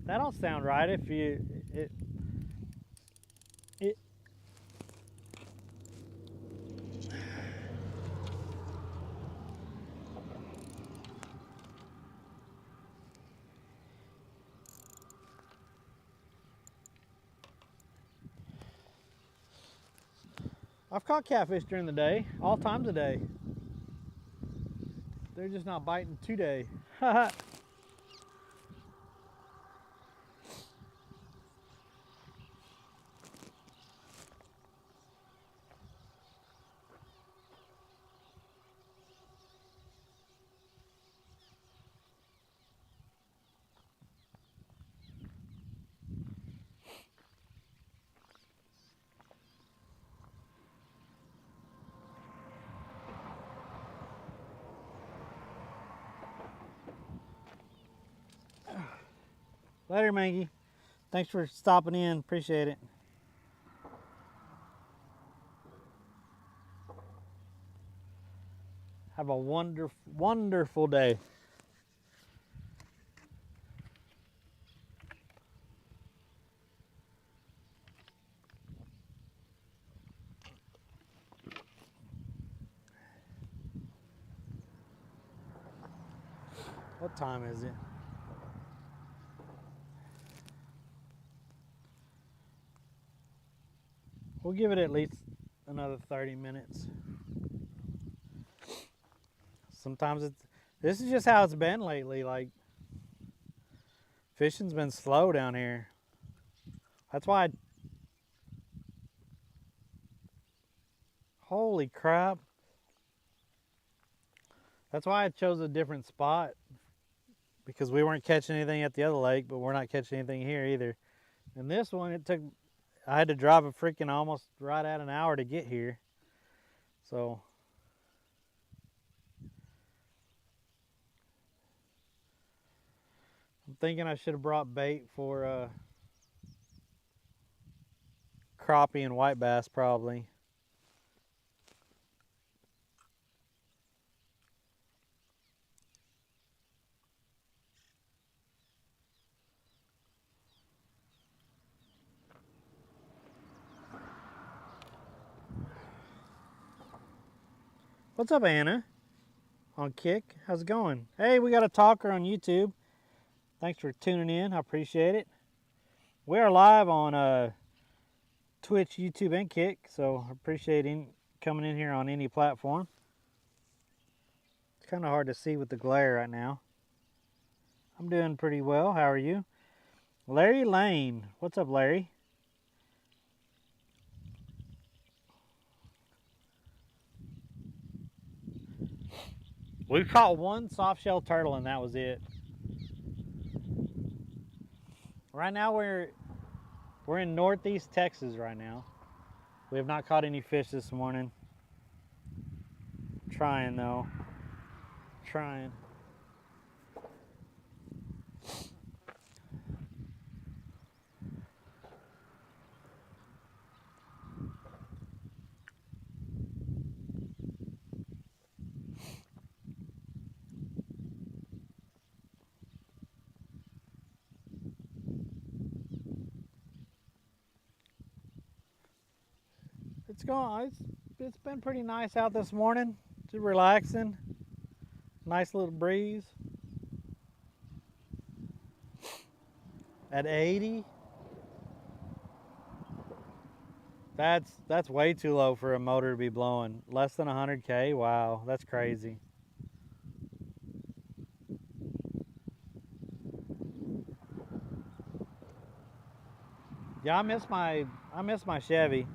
That don't sound right if you... It, I've caught catfish during the day, all times of day. They're just not biting today. Later, Maggie. Thanks for stopping in. Appreciate it. Have a wonderful day. What time is it? We'll give it at least another 30 minutes. Sometimes this is just how it's been lately. Like, fishing's been slow down here. That's why holy crap. That's why I chose a different spot, because we weren't catching anything at the other lake, but we're not catching anything here either. And this one, I had to drive a freaking almost right at an hour to get here. So I'm thinking I should have brought bait for crappie and white bass probably. What's up, Anna? On Kick, how's it going? Hey, we got a talker on YouTube. Thanks for tuning in, I appreciate it. We are live on Twitch, YouTube, and Kick, so I appreciate coming in here on any platform. It's kind of hard to see with the glare right now. I'm doing pretty well. How are you? Larry Lane. What's up, Larry? We caught one soft shell turtle and that was it. Right now we're in northeast Texas right now. We have not caught any fish this morning. Trying though. Trying. It's been pretty nice out this morning. Just relaxing. Nice little breeze. At 80. That's way too low for a motor to be blowing. Less than 100K? Wow, that's crazy. Yeah, I miss my Chevy.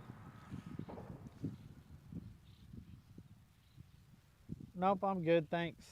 Nope, I'm good, thanks.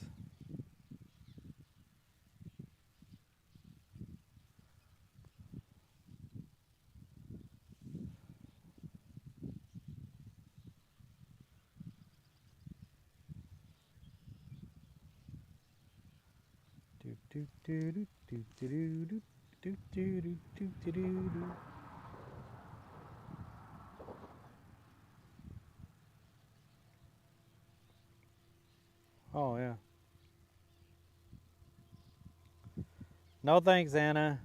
Oh yeah. No thanks, Anna.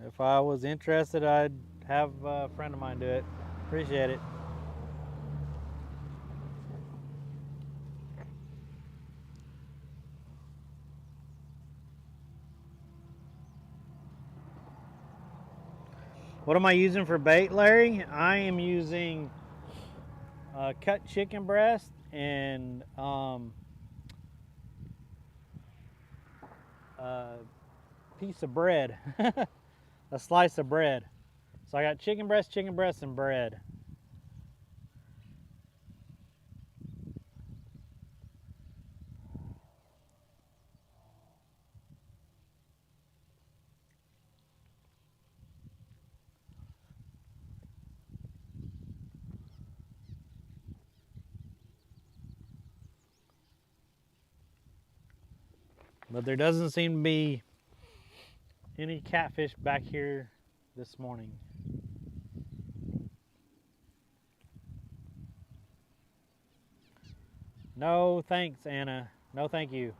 If I was interested, I'd have a friend of mine do it. Appreciate it. What am I using for bait, Larry? I am using cut chicken breast and a piece of bread, a slice of bread. So I got chicken breast, and bread. But there doesn't seem to be any catfish back here this morning. No thanks, Anna. No thank you.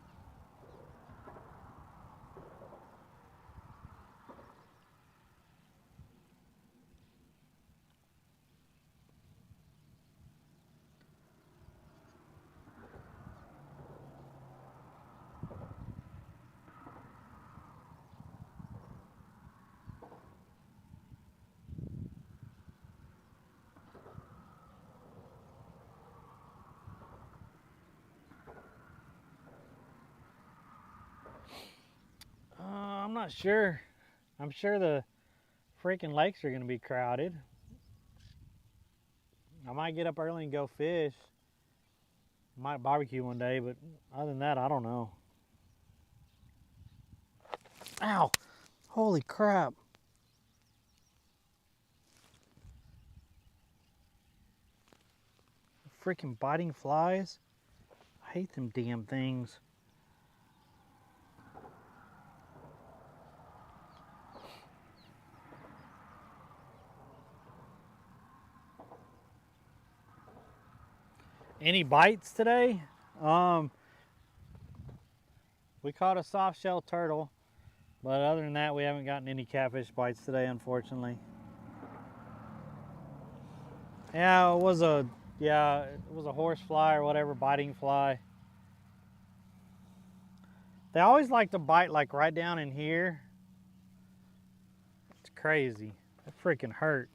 I'm not sure. I'm sure the freaking lakes are going to be crowded. I might get up early and go fish. Might barbecue one day, but other than that, I don't know. Ow! Holy crap. Freaking biting flies. I hate them damn things. Any bites today? We caught a soft shell turtle, but other than that, we haven't gotten any catfish bites today, unfortunately. Yeah, it was a horse fly or whatever, biting fly. They always like to bite like right down in here. It's crazy. It freaking hurt.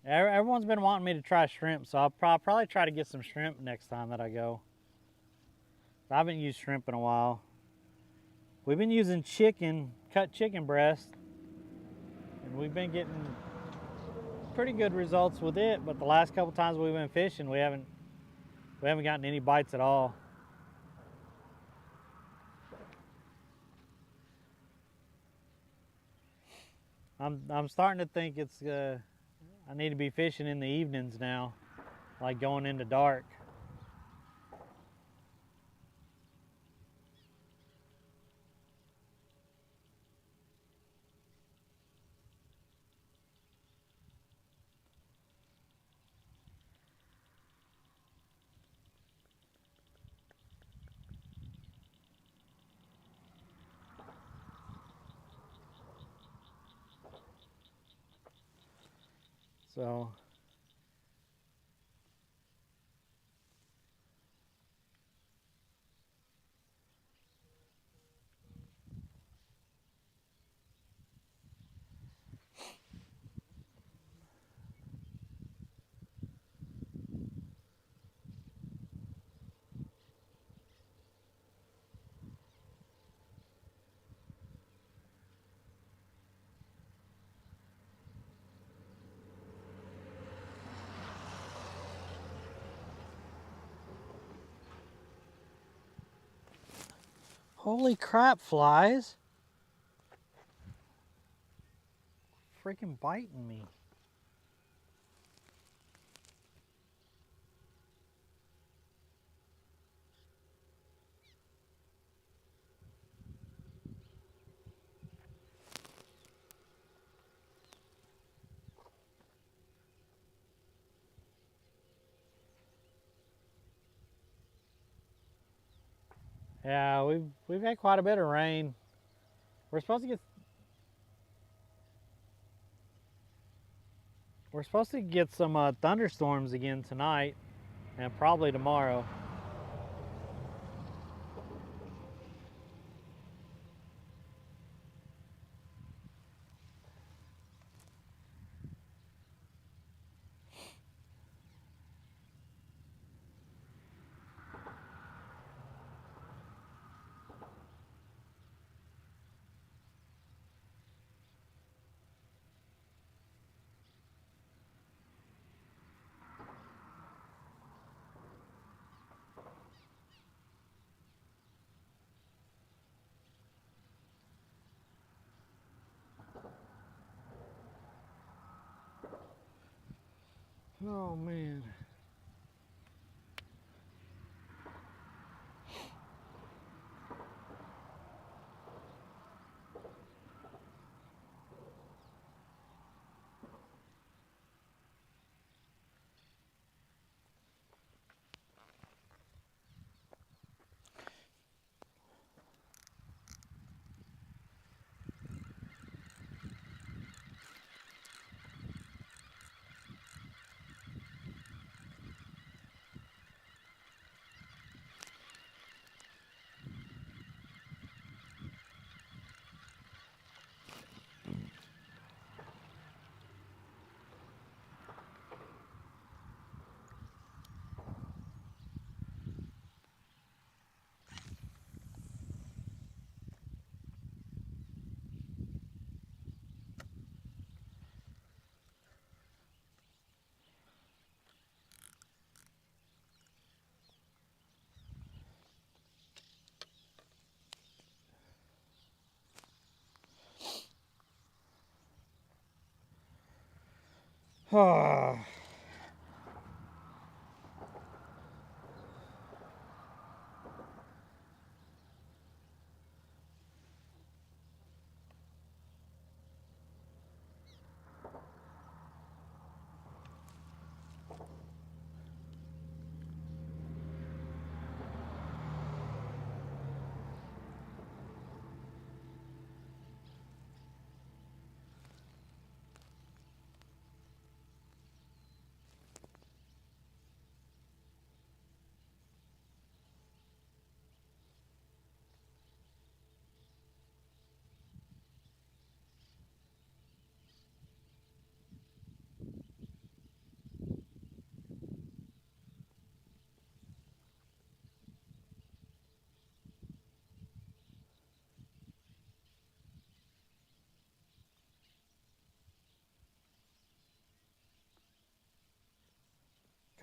Everyone's been wanting me to try shrimp, so I'll probably try to get some shrimp next time that I go. I haven't used shrimp in a while. We've been using cut chicken breast, and we've been getting pretty good results with it, but the last couple times we've been fishing, we haven't gotten any bites at all. I'm starting to think it's I need to be fishing in the evenings now, like going into dark. So holy crap, flies. Freaking biting me. Yeah, we've had quite a bit of rain. We're supposed to get some thunderstorms again tonight and probably tomorrow. Oh man. Ah.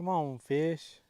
Come on, fish.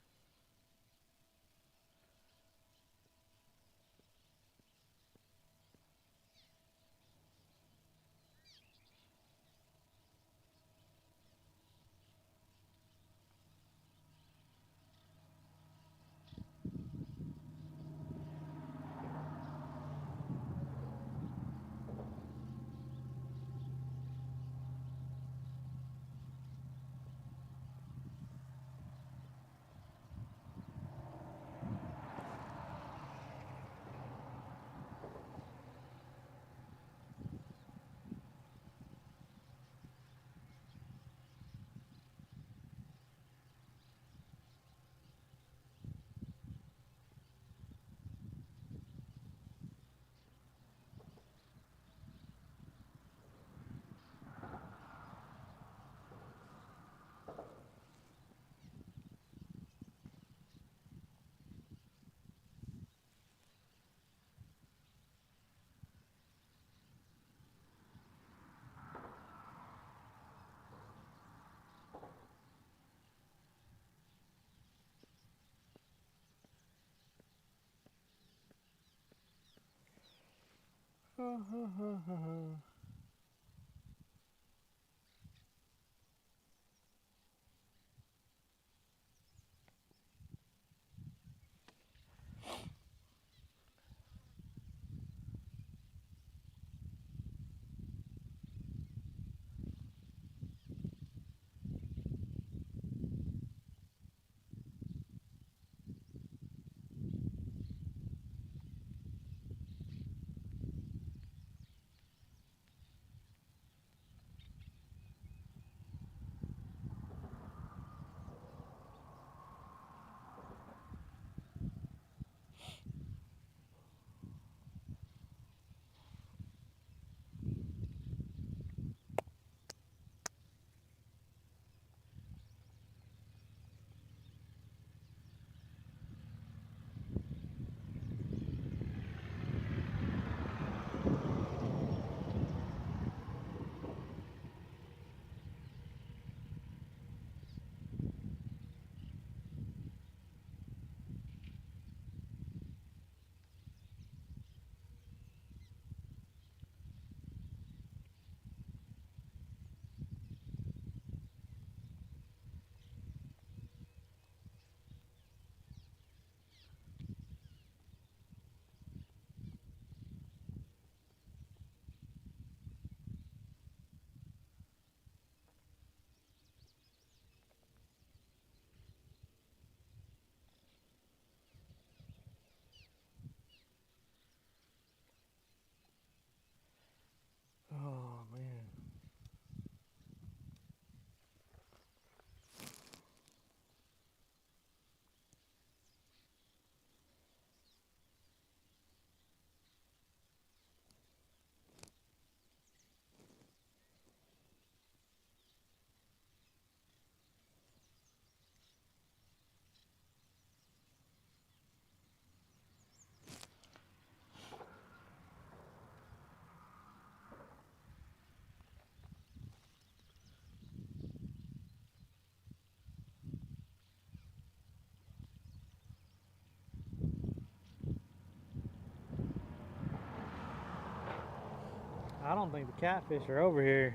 I don't think the catfish are over here.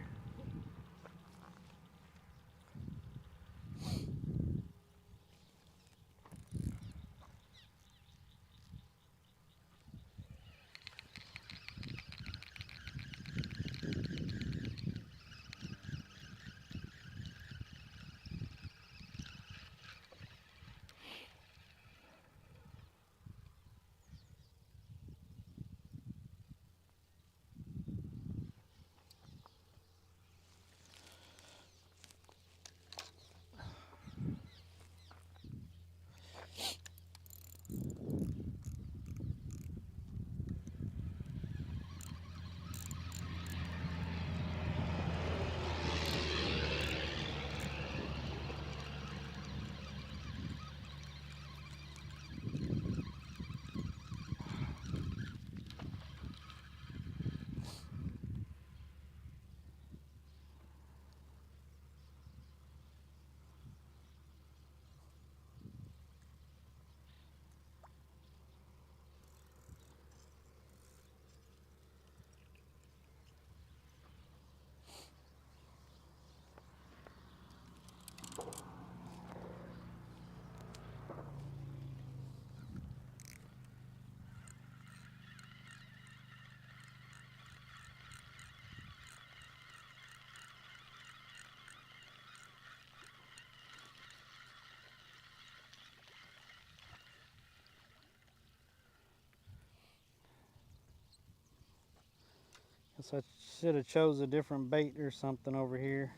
Guess I should have chose a different bait or something over here.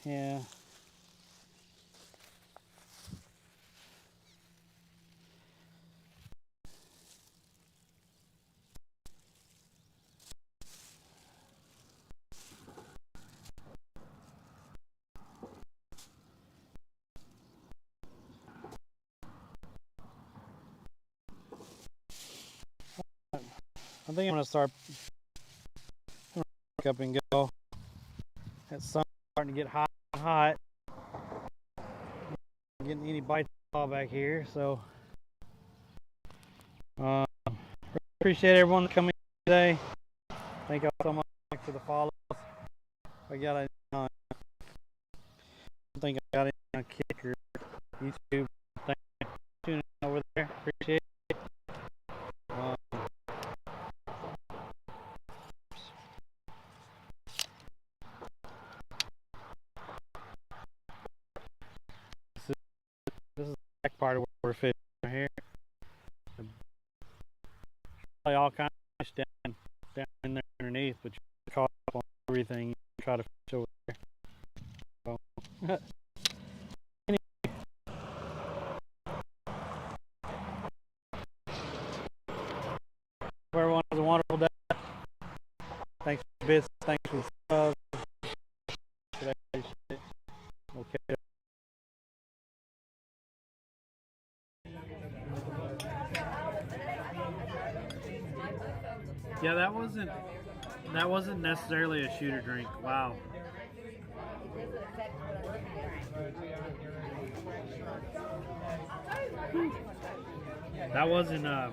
Yeah. I think I'm gonna start pick up and go. That sun's starting to get hot. Not getting any bites at all back here, so appreciate everyone coming today. Thank y'all so much for the follows. I don't think I got it on Kick or YouTube. Thank you for tuning in over there. Appreciate it. This is the back part of where we're fishing right here. Probably all kinds of fish down in there underneath, but you're caught up on everything. You try to fish over there. So, everyone has a wonderful day. Thanks for the bits. Thanks for the subs. Okay. Yeah, that wasn't necessarily a shooter drink. Wow. That wasn't a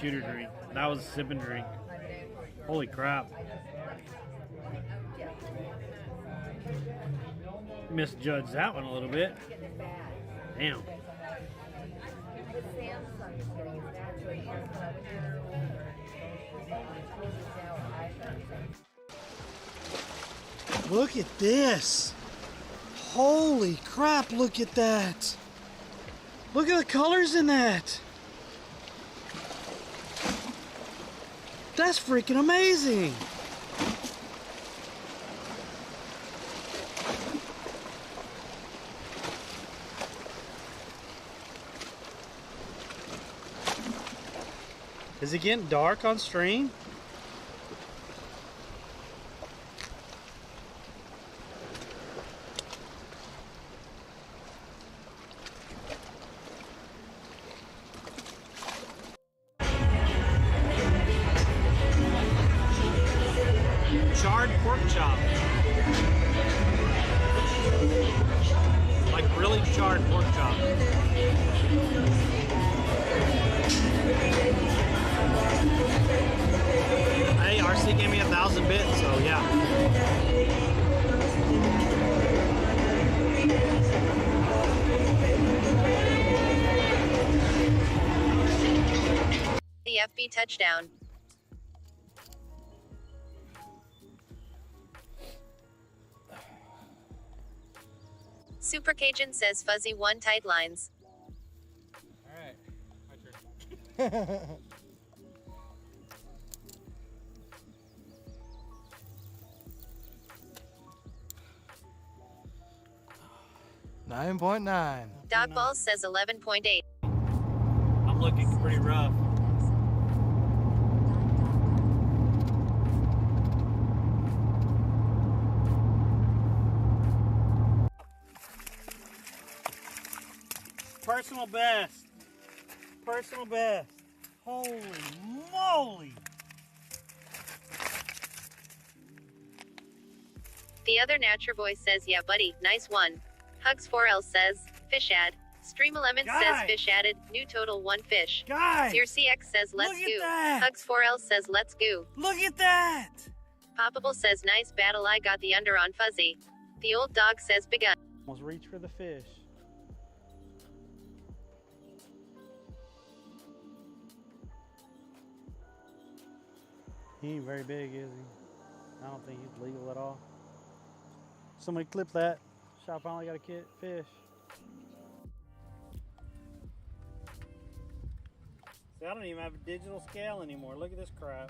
shooter drink. That was a sipping drink. Holy crap. Misjudged that one a little bit. Damn. Look at this. Holy crap, look at that. Look at the colors in that. That's freaking amazing. Is it getting dark on stream? chop. Like really charred pork chop. Hey, RC gave me 1,000 bits, so yeah. The FB touchdown. Super Cajun says fuzzy one tight lines. Alright, my turn. 9.9. Dog Balls says 11.8. I'm looking pretty rough. Personal best. Personal best. Holy moly. The other Nature Boy says, yeah, buddy, nice one. Hugs4L says, fish ad. Stream11 says, fish added. New total 1 fish. Guys, CX says, let's look at go. that. Hugs4L says, let's go. Look at that. Poppable says, nice battle, I got the under on Fuzzy. The old dog says, begun. Almost reach for the fish. He ain't very big, is he? I don't think he's legal at all. Somebody clip that. Shop finally got a fish. See, I don't even have a digital scale anymore. Look at this crap.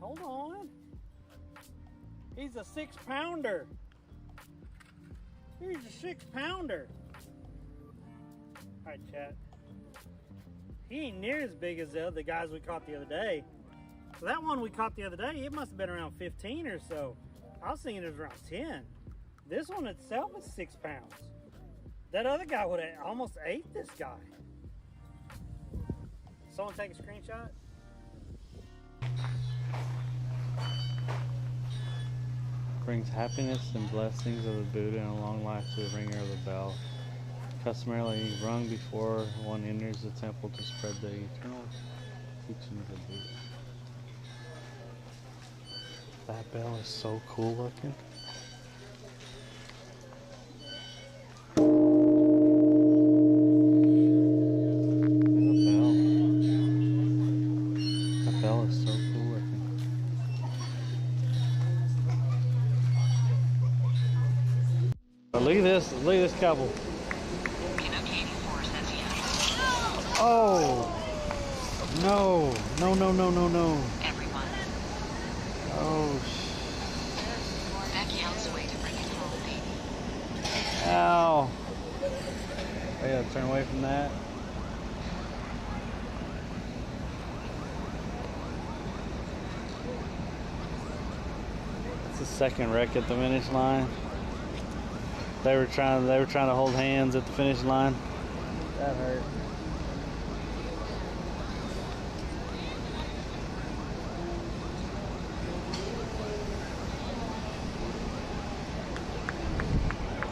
Hold on. He's a 6-pounder. He's a 6-pounder. All right, chat. He ain't near as big as the other guys we caught the other day. So that one we caught the other day, it must have been around 15 or so. I was thinking it was around 10. This one itself is 6 pounds. That other guy would have almost ate this guy. Someone take a screenshot? Brings happiness and blessings of the Buddha and a long life to the ringer of the bell. Customarily rung before one enters the temple to spread the eternal teachings of Buddha. That bell is so cool looking. That bell is so cool looking. But look at this couple. Oh no. Everyone. Oh Becky on the way to bring it home, baby. ow. I gotta turn away from that. It's the second wreck at the finish line. They were trying to hold hands at the finish line. That hurt.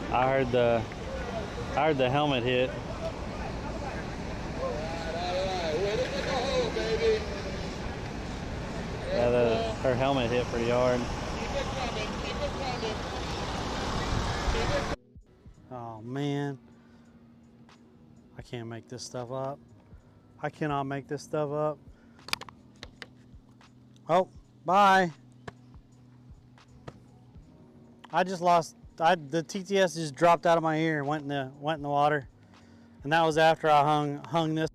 I heard the helmet hit. Yeah, her helmet hit pretty hard. Oh man, I can't make this stuff up. I cannot make this stuff up. Oh, bye. I just lost. The TTS just dropped out of my ear and went in the water, and that was after I hung this.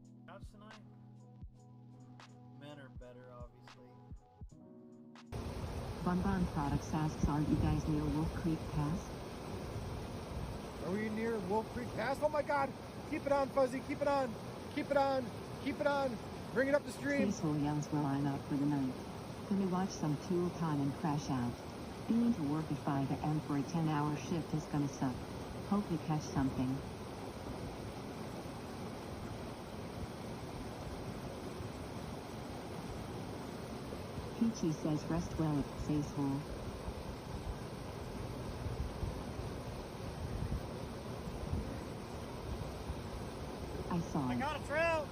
Men are better, obviously. Bonbon Products asks, are you guys near Wolf Creek Pass? Are we near Wolf Creek Pass? Oh my God! Keep it on, Fuzzy. Keep it on. Keep it on. Keep it on. Bring it up the stream. Cecil yells will line up for the night. Can we watch some Tool Time and crash out? Being to work at 5 a.m. for a 10-hour shift is gonna suck. Hope we catch something. Peachy says rest well, it says hole. I saw it. got a trout.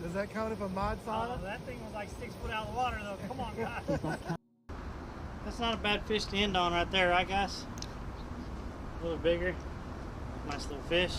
Does that count if a mod saw it? That thing was like 6 foot out of the water though. Come on, guys. Does that count? That's not a bad fish to end on right there, right guys? A little bigger. Nice little fish.